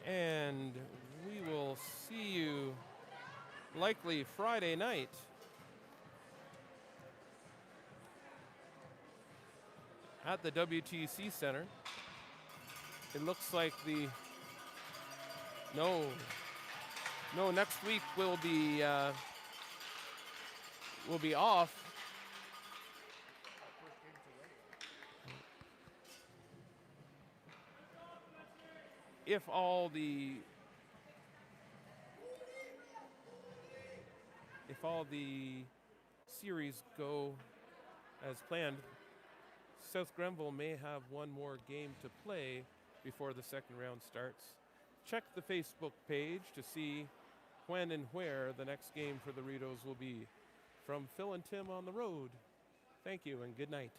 Speaker 1: And we will see you likely Friday night at the WTC Center. It looks like no, next week will be off. If all the series go as planned, South Grenville may have one more game to play before the second round starts. Check the Facebook page to see when and where the next game for the Rideaus will be. From Phil and Tim on the road, thank you and good night.